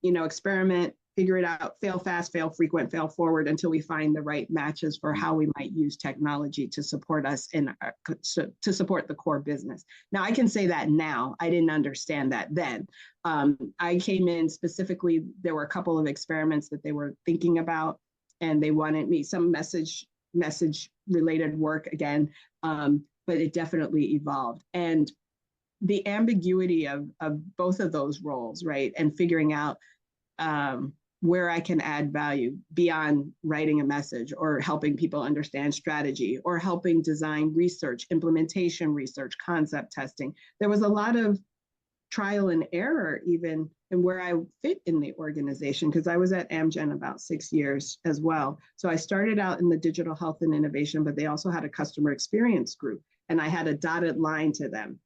experiment, figure it out, fail fast, fail frequent, fail forward, until we find the right matches for how we might use technology to support us to support the core business. Now, I can say that now. I didn't understand that then. I came in specifically, there were a couple of experiments that they were thinking about, and they wanted me some message related work again, but it definitely evolved. And the ambiguity of both of those roles, right, and figuring out where I can add value beyond writing a message or helping people understand strategy or helping design research, implementation research, concept testing. There was a lot of trial and error even in where I fit in the organization, because I was at Amgen about 6 years as well. So I started out in the digital health and innovation, but they also had a customer experience group, and I had a dotted line to them.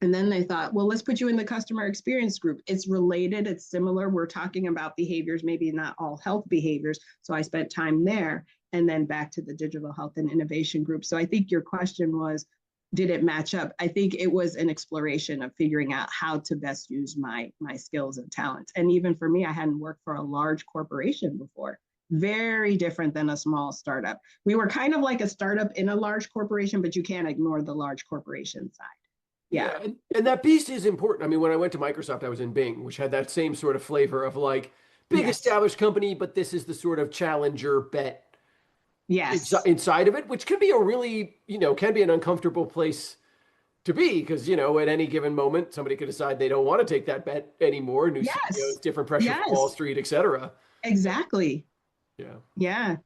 And then they thought, well, let's put you in the customer experience group. It's related, it's similar. We're talking about behaviors, maybe not all health behaviors. So I spent time there and then back to the digital health and innovation group. So I think your question was, did it match up? I think it was an exploration of figuring out how to best use my skills and talents. And even for me, I hadn't worked for a large corporation before. Very different than a small startup. We were kind of like a startup in a large corporation, but you can't ignore the large corporation side. Yeah. And that piece is important. I mean, when I went to Microsoft, I was in Bing, which had that same sort of flavor of like big Yes. established company, but this is the sort of challenger bet Yes. inside of it, which can be a really, can be an uncomfortable place to be because, at any given moment, somebody could decide they don't want to take that bet anymore. New CEOs, Yes. different pressure from Wall Yes. Street, et cetera. Exactly. Yeah. Yeah.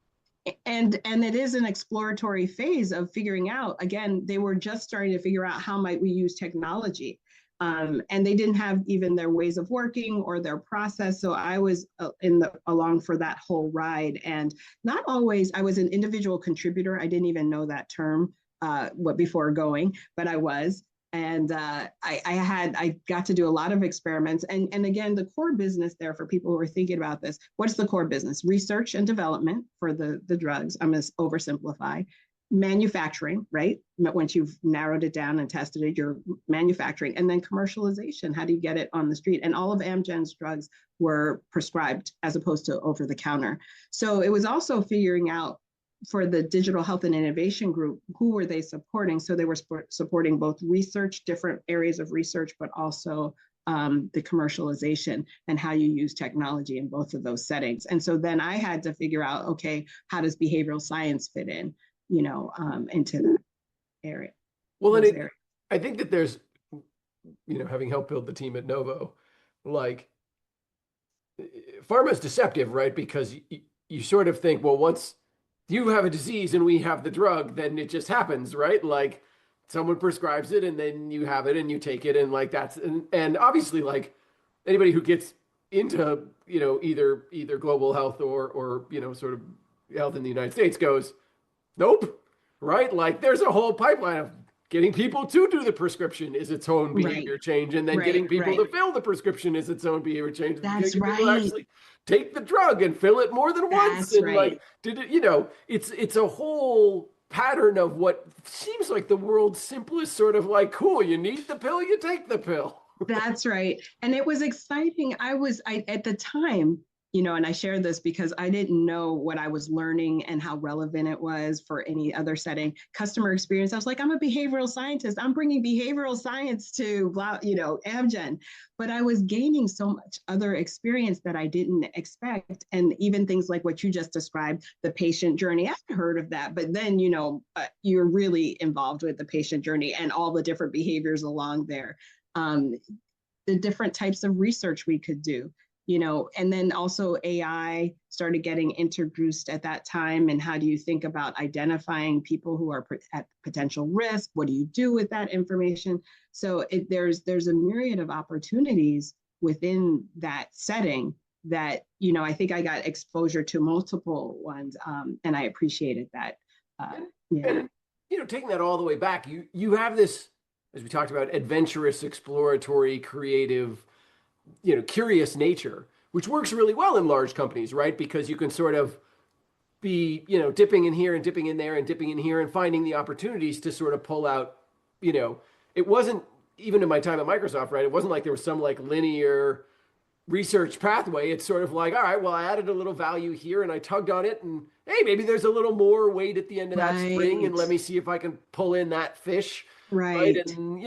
And it is an exploratory phase of figuring out, again, they were just starting to figure out how might we use technology. And they didn't have even their ways of working or their process. So I was along for that whole ride. And not always, I was an individual contributor. I didn't even know that term before going, but I was. And I got to do a lot of experiments. And again, the core business there for people who are thinking about this, what's the core business? Research and development for the drugs. I'm going to oversimplify. Manufacturing, right? Once you've narrowed it down and tested it, you're manufacturing. And then commercialization. How do you get it on the street? And all of Amgen's drugs were prescribed as opposed to over the counter. So it was also figuring out for the digital health and innovation group, who were they supporting? So they were supporting both research, different areas of research, but also the commercialization and how you use technology in both of those settings. And so then I had to figure out, okay, how does behavioral science fit in, into that area? Well, and I think that there's, having helped build the team at Novo, like pharma is deceptive, right? Because you sort of think, well, once you have a disease and we have the drug, then it just happens, right? Like someone prescribes it and then you have it and you take it and like that's and obviously like anybody who gets into either global health or sort of health in the United States goes, nope, right? Like there's a whole pipeline of getting people to do the prescription is its own behavior change, and then getting people to fill the prescription is its own behavior change. That's getting people to right. actually take the drug and fill it more than once. That's And right. like, it's a whole pattern of what seems like the world's simplest sort of like, cool, you need the pill, you take the pill. That's right. And it was exciting. I at the time, and I share this because I didn't know what I was learning and how relevant it was for any other setting. Customer experience, I was like, I'm a behavioral scientist. I'm bringing behavioral science to, Amgen. But I was gaining so much other experience that I didn't expect. And even things like what you just described, the patient journey, I've heard of that. But then, you're really involved with the patient journey and all the different behaviors along there. The different types of research we could do. And then also AI started getting introduced at that time. And how do you think about identifying people who are at potential risk? What do you do with that information? So there's a myriad of opportunities within that setting that, I think I got exposure to multiple ones. And I appreciated that. And, taking that all the way back, you have this, as we talked about, adventurous, exploratory, creative, curious nature, which works really well in large companies, right? Because you can sort of be, dipping in here and dipping in there and dipping in here and finding the opportunities to sort of pull out, it wasn't even in my time at Microsoft, right? It wasn't like there was some like linear research pathway. It's sort of like, all right, well, I added a little value here and I tugged on it and hey, maybe there's a little more weight at the end of that spring and let me see if I can pull in that fish. Right. And,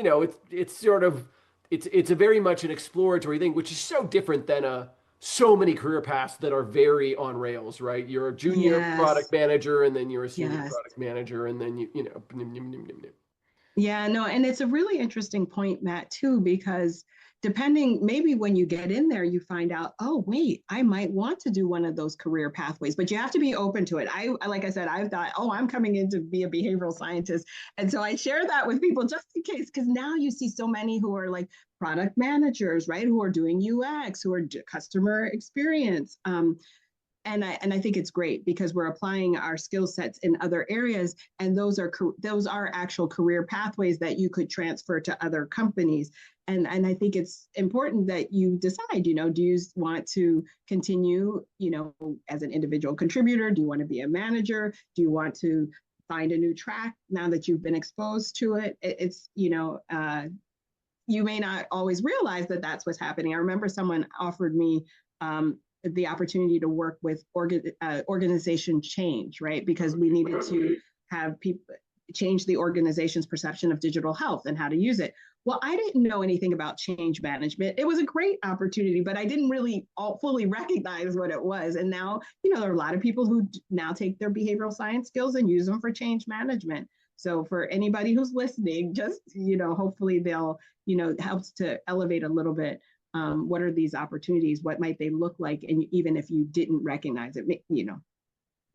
it's sort of, it's a very much an exploratory thing, which is so different than so many career paths that are very on rails, right? You're a junior product manager, and then you're a senior product manager, and then Yeah, no, and it's a really interesting point, Matt, too, because depending, maybe when you get in there, you find out, oh, wait, I might want to do one of those career pathways, but you have to be open to it. Like I said, I've thought, oh, I'm coming in to be a behavioral scientist. And so I share that with people just in case, because now you see so many who are like product managers, right? Who are doing UX, who are customer experience. And I think it's great because we're applying our skill sets in other areas, and those are actual career pathways that you could transfer to other companies. And I think it's important that you decide, do you want to continue, as an individual contributor? Do you want to be a manager? Do you want to find a new track now that you've been exposed to it? It's, you may not always realize that that's what's happening. I remember someone offered me the opportunity to work with organization change, right? Because we needed to have people change the organization's perception of digital health and how to use it. Well, I didn't know anything about change management. It was a great opportunity, but I didn't really fully recognize what it was. And now, there are a lot of people who now take their behavioral science skills and use them for change management. So for anybody who's listening, just, hopefully they'll, helps to elevate a little bit. What are these opportunities? What might they look like? And even if you didn't recognize it,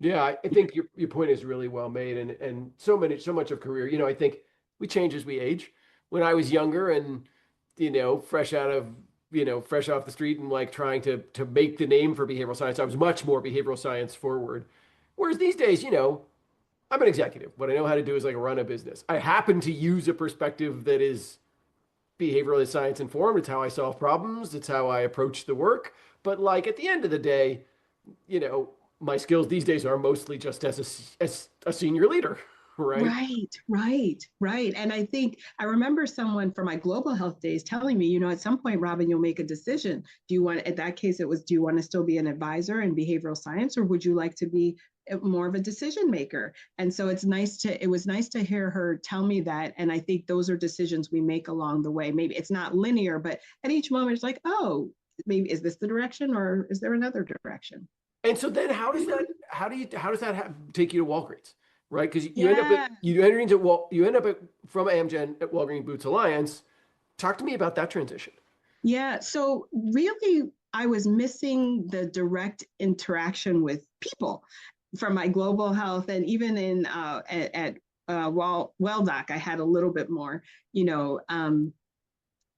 Yeah, I think your point is really well made, and so much of career. I think we change as we age. When I was younger and fresh off the street and like trying to make the name for behavioral science, I was much more behavioral science forward. Whereas these days, I'm an executive. What I know how to do is like run a business. I happen to use a perspective that is behavioral science informed. It's how I solve problems. It's how I approach the work. But like at the end of the day, my skills these days are mostly just as a senior leader, right? Right. And I think I remember someone from my global health days telling me, at some point, Robin, you'll make a decision. At that case, it was, do you want to still be an advisor in behavioral science, or would you like to be more of a decision maker? And so it was nice to hear her tell me that. And I think those are decisions we make along the way. Maybe it's not linear, but at each moment it's like, oh, maybe is this the direction or is there another direction? And so then how does that take you to Walgreens, right? Because Yeah. you end up from Amgen at Walgreens Boots Alliance. Talk to me about that transition. Yeah. So really, I was missing the direct interaction with people from my global health, and even at WellDoc, I had a little bit more,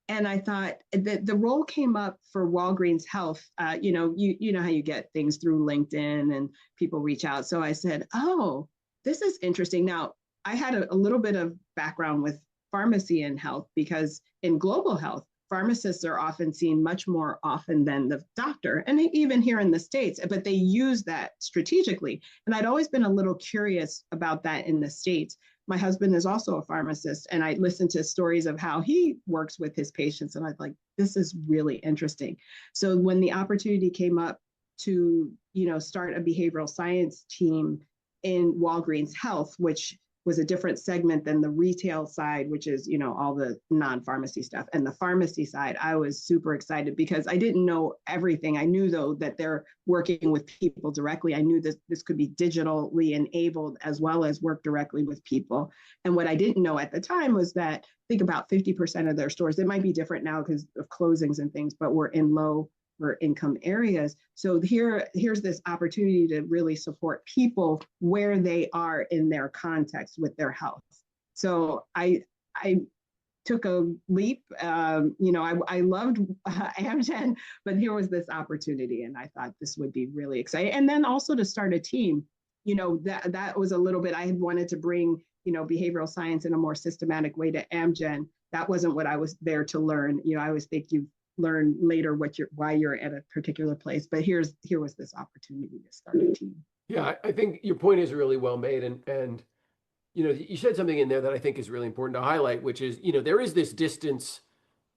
and I thought that the role came up for Walgreens Health. You know how you get things through LinkedIn and people reach out. So I said, oh, this is interesting. Now, I had a little bit of background with pharmacy and health because in global health, pharmacists are often seen much more often than the doctor, and even here in the States, but they use that strategically. And I'd always been a little curious about that in the States. My husband is also a pharmacist, and I listened to stories of how he works with his patients, and I was like, this is really interesting. So when the opportunity came up to, start a behavioral science team in Walgreens Health, which was a different segment than the retail side, which is, all the non-pharmacy stuff. And the pharmacy side, I was super excited because I didn't know everything. I knew, though, that they're working with people directly. I knew this could be digitally enabled as well as work directly with people. And what I didn't know at the time was that I think about 50% of their stores, it might be different now because of closings and things, but were in low or income areas. So here's this opportunity to really support people where they are in their context with their health. So I took a leap. I loved Amgen, but here was this opportunity, and I thought this would be really exciting. And then also to start a team, that was a little bit. I had wanted to bring behavioral science in a more systematic way to Amgen. That wasn't what I was there to learn. I always think you learn later why you're at a particular place, but here was this opportunity to start a team. Yeah, I think your point is really well made, and you said something in there that I think is really important to highlight, which is there is this distance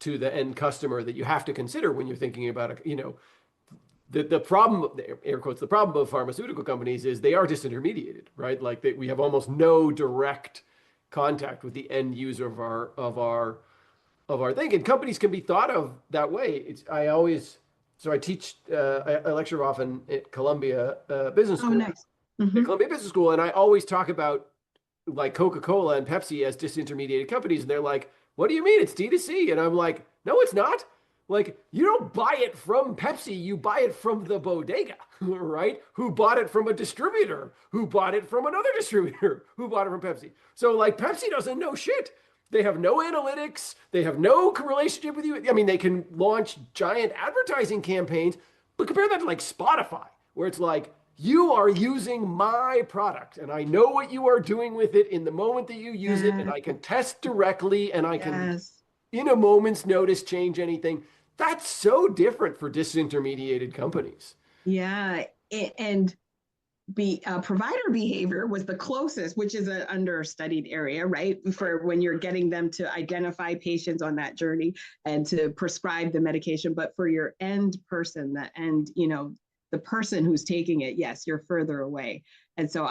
to the end customer that you have to consider when you're thinking about the problem, air quotes, the problem of pharmaceutical companies is they are disintermediated, right? Like we have almost no direct contact with the end user of our thing, and companies can be thought of that way. I teach, I lecture often at Columbia Business Oh, School, nice. Mm-hmm. at Columbia Business School, and I always talk about like Coca-Cola and Pepsi as disintermediated companies, and they're like, "What do you mean it's D2C?" And I'm like, "No, it's not. Like you don't buy it from Pepsi, you buy it from the bodega, right? Who bought it from a distributor, who bought it from another distributor, who bought it from Pepsi. So like Pepsi doesn't know shit." They have no analytics. They have no relationship with you. I mean, they can launch giant advertising campaigns, but compare that to like Spotify, where it's like, you are using my product and I know what you are doing with it in the moment that you use it, and Yeah. I can test directly and I can, Yes. in a moment's notice, change anything. That's so different for disintermediated companies. Yeah. And provider behavior was the closest, which is an understudied area, right? For when you're getting them to identify patients on that journey and to prescribe the medication. But for your end person, the end, the person who's taking it, yes, you're further away. And so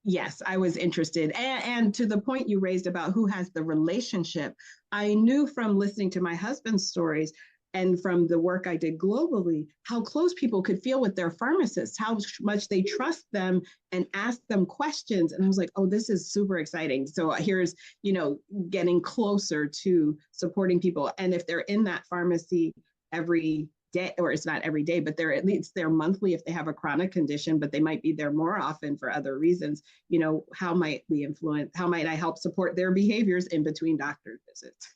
yes, I was interested. And to the point you raised about who has the relationship, I knew from listening to my husband's stories and from the work I did globally, how close people could feel with their pharmacists, how much they trust them and ask them questions. And I was like, oh, this is super exciting. So here's, getting closer to supporting people. And if they're in that pharmacy every day, or it's not every day, but they're at least there monthly if they have a chronic condition, but they might be there more often for other reasons. How might we influence, how might I help support their behaviors in between doctor visits?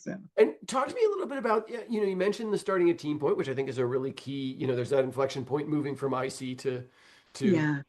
So. And talk to me a little bit about, you mentioned the starting a team point, which I think is a really key, there's that inflection point moving from IC to, Yeah.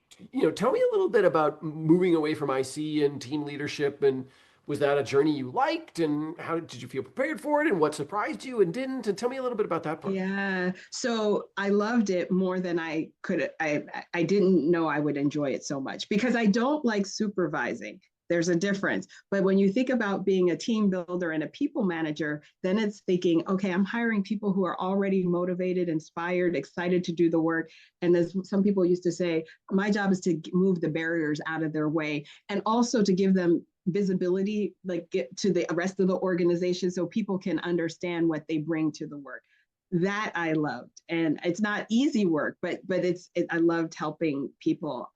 tell me a little bit about moving away from IC and team leadership. And was that a journey you liked? And how did you feel prepared for it? And what surprised you and didn't? And tell me a little bit about that part. Yeah. So I loved it more than I could. I didn't know I would enjoy it so much because I don't like supervising. There's a difference. But when you think about being a team builder and a people manager, then it's thinking, okay, I'm hiring people who are already motivated, inspired, excited to do the work. And as some people used to say, my job is to move the barriers out of their way and also to give them visibility, like get to the rest of the organization so people can understand what they bring to the work. That I loved. And it's not easy work, but I loved helping people,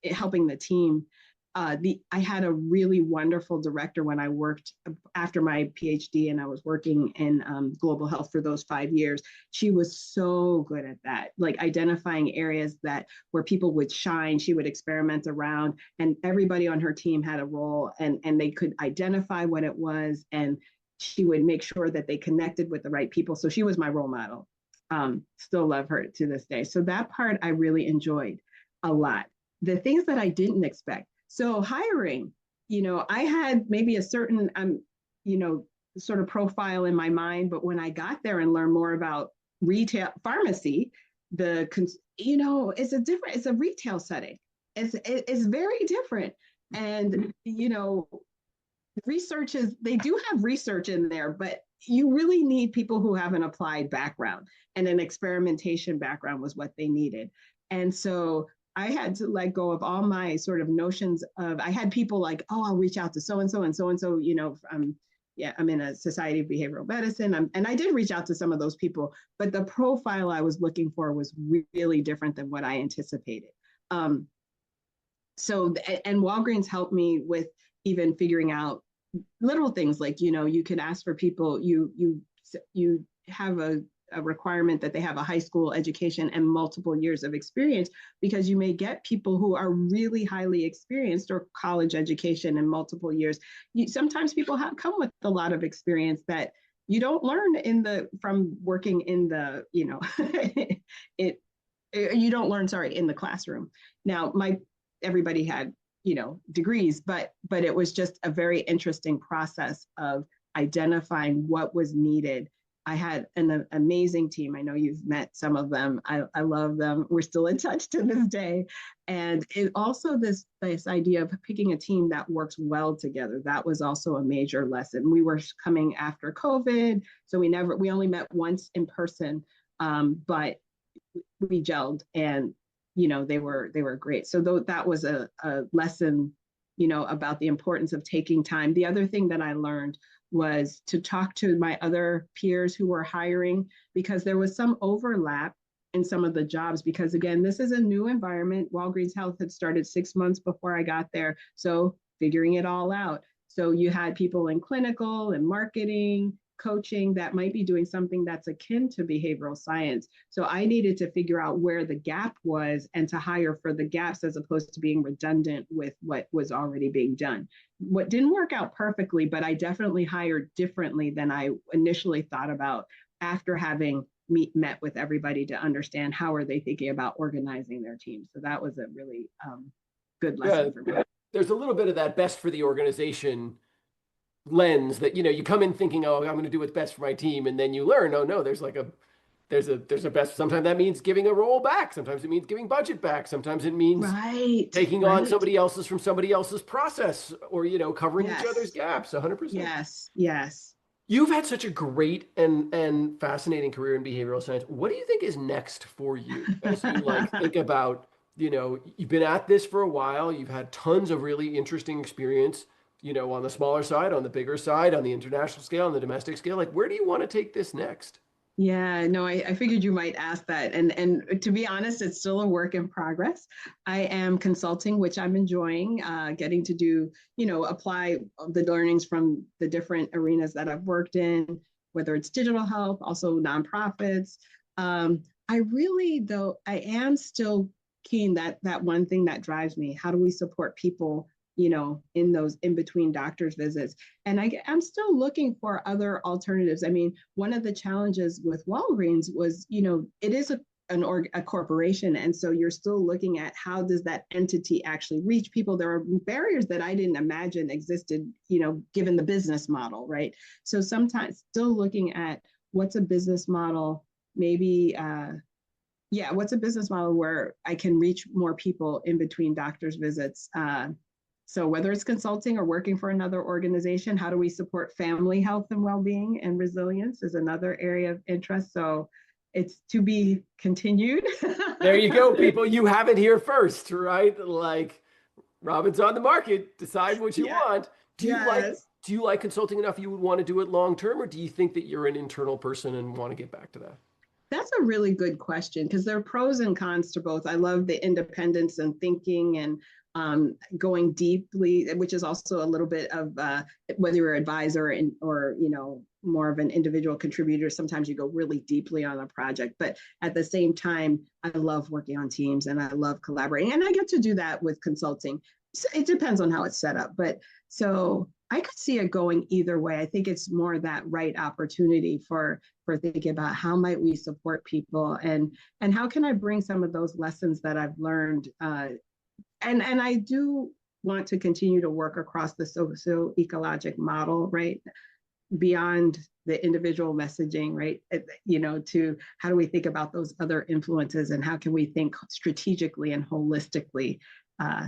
helping the team. I had a really wonderful director when I worked after my PhD, and I was working in global health for those 5 years. She was so good at that, like identifying areas where people would shine. She would experiment around, and everybody on her team had a role, and they could identify what it was, and she would make sure that they connected with the right people. So she was my role model. Still love her to this day. So that part I really enjoyed a lot. The things that I didn't expect. So hiring, I had maybe a certain, sort of profile in my mind, but when I got there and learned more about retail pharmacy, it's a retail setting. It's very different. And, they do have research in there, but you really need people who have an applied background, and an experimentation background was what they needed. And so I had to let go of all my sort of notions of, I had people like, oh, I'll reach out to so-and-so and so-and-so, I'm in a society of behavioral medicine. And I did reach out to some of those people, but the profile I was looking for was really different than what I anticipated. And Walgreens helped me with even figuring out little things like, you could ask for people, you have a requirement that they have a high school education and multiple years of experience, because you may get people who are really highly experienced or college education and multiple years. Sometimes people come with a lot of experience that you don't learn from working in the, you don't learn, in the classroom. Now, everybody had, degrees, but it was just a very interesting process of identifying what was needed. I had an amazing team. I know you've met some of them. I love them. We're still in touch to this day. And it also this idea of picking a team that works well together. That was also a major lesson. We were coming after COVID, so we only met once in person, but we gelled, and they were great. So that was a lesson, about the importance of taking time. The other thing that I learned was to talk to my other peers who were hiring, because there was some overlap in some of the jobs, because again, this is a new environment. Walgreens Health had started 6 months before I got there. So figuring it all out. So you had people in clinical and marketing, coaching that might be doing something that's akin to behavioral science. So I needed to figure out where the gap was and to hire for the gaps as opposed to being redundant with what was already being done. What didn't work out perfectly, but I definitely hired differently than I initially thought about after having met with everybody to understand how are they thinking about organizing their team. So that was a really good Yeah, lesson for me. there's a little bit of that best for the organization lens that, you come in thinking, oh, I'm going to do what's best for my team. And then you learn, oh no, there's a best. Sometimes that means giving a role back. Sometimes it means giving budget back. Sometimes it means Right, taking on right. somebody else's from somebody else's process, or, covering each other's Yes, gaps. 100%. yes, yes. You've had such a great and fascinating career in behavioral science. What do you think is next for you as you think about, you've been at this for a while, you've had tons of really interesting experience, on the smaller side, on the bigger side, on the international scale, on the domestic scale. Like, where do you want to take this next? Yeah, no, I figured you might ask that. And to be honest, it's still a work in progress. I am consulting, which I'm enjoying, getting to do, apply the learnings from the different arenas that I've worked in, whether it's digital health, also nonprofits. I really, though, I am still keen that one thing that drives me. How do we support people, in those in between doctor's visits? And I'm still looking for other alternatives. I mean, one of the challenges with Walgreens was, it is a corporation. And so you're still looking at how does that entity actually reach people? There are barriers that I didn't imagine existed, given the business model, right? So sometimes still looking at what's a business model, maybe, what's a business model where I can reach more people in between doctor's visits? So whether it's consulting or working for another organization, how do we support family health and well-being and resilience is another area of interest. So it's to be continued. There you go, people. You have it here first, right? Like, Robin's on the market. Decide what you Yeah. want. Do you like Yes. do you like consulting enough you would want to do it long term, or do you think that you're an internal person and want to get back to that? That's a really good question because there are pros and cons to both. I love the independence and thinking and going deeply, which is also a little bit of whether you're an advisor or more of an individual contributor. Sometimes you go really deeply on a project, but at the same time, I love working on teams and I love collaborating, and I get to do that with consulting. So it depends on how it's set up, but so I could see it going either way. I think it's more that right opportunity for thinking about how might we support people and how can I bring some of those lessons that I've learned. And I do want to continue to work across the socio-ecologic model, right? Beyond the individual messaging, right? To how do we think about those other influences and how can we think strategically and holistically?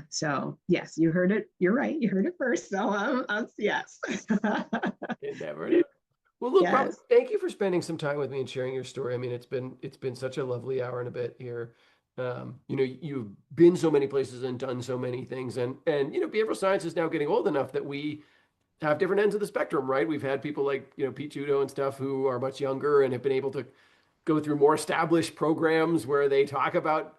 So yes, you heard it. You're right. You heard it first. So yes. You never know. Well, look, Robin, Yes. thank you for spending some time with me and sharing your story. I mean, it's been such a lovely hour and a bit here. You've been so many places and done so many things, and behavioral science is now getting old enough that we have different ends of the spectrum, right? We've had people like Pete Judo and stuff who are much younger and have been able to go through more established programs where they talk about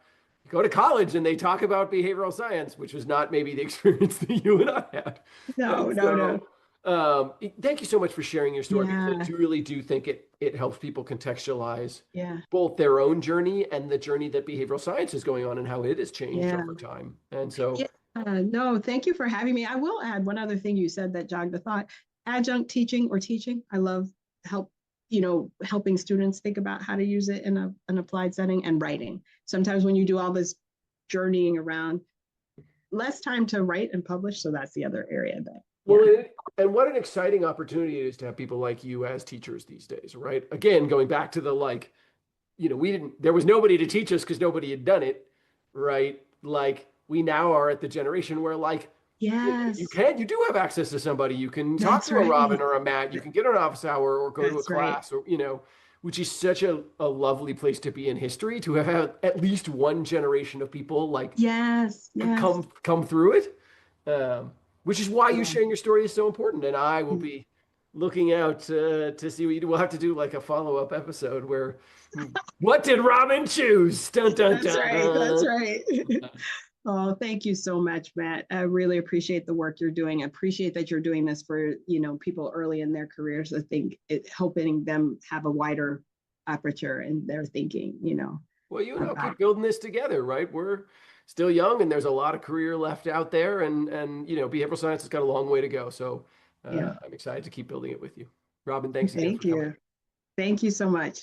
go to college and they talk about behavioral science, which was not maybe the experience that you and I had. No, And no, no. so, thank you so much for sharing your story because I Yeah. truly do think it helps people contextualize Yeah. both their own journey and the journey that behavioral science is going on and how it has changed Yeah. over time. And so, Yeah. No, thank you for having me. I will add one other thing you said that jogged the thought. Adjunct teaching or teaching. I love help, helping students think about how to use it in an applied setting and writing. Sometimes when you do all this journeying around, less time to write and publish. So that's the other area that, well, yeah. and what an exciting opportunity it is to have people like you as teachers these days, right? Again, going back to the there was nobody to teach us because nobody had done it, right? Like we now are at the generation where Yes, you do have access to somebody. You can talk that's to a Robin right. or a Matt. You can get an office hour or go to a That's right. class or, which is such a lovely place to be in history to have had at least one generation of people Yes, yes. come through it. Which is why you Yeah. sharing your story is so important. And I will be looking out to see what you do. We'll have to do like a follow-up episode where what did Robin choose? Dun dun That's right. That's dun. right. Oh, thank you so much, Matt. I really appreciate the work you're doing. I appreciate that you're doing this for, people early in their careers. I think helping them have a wider aperture in their thinking. Well, About. keep building this together, right? We're still young and there's a lot of career left out there and behavioral science has got a long way to go. So Yeah. I'm excited to keep building it with you. Robin, thanks again for Thank coming. you. Thank you so much.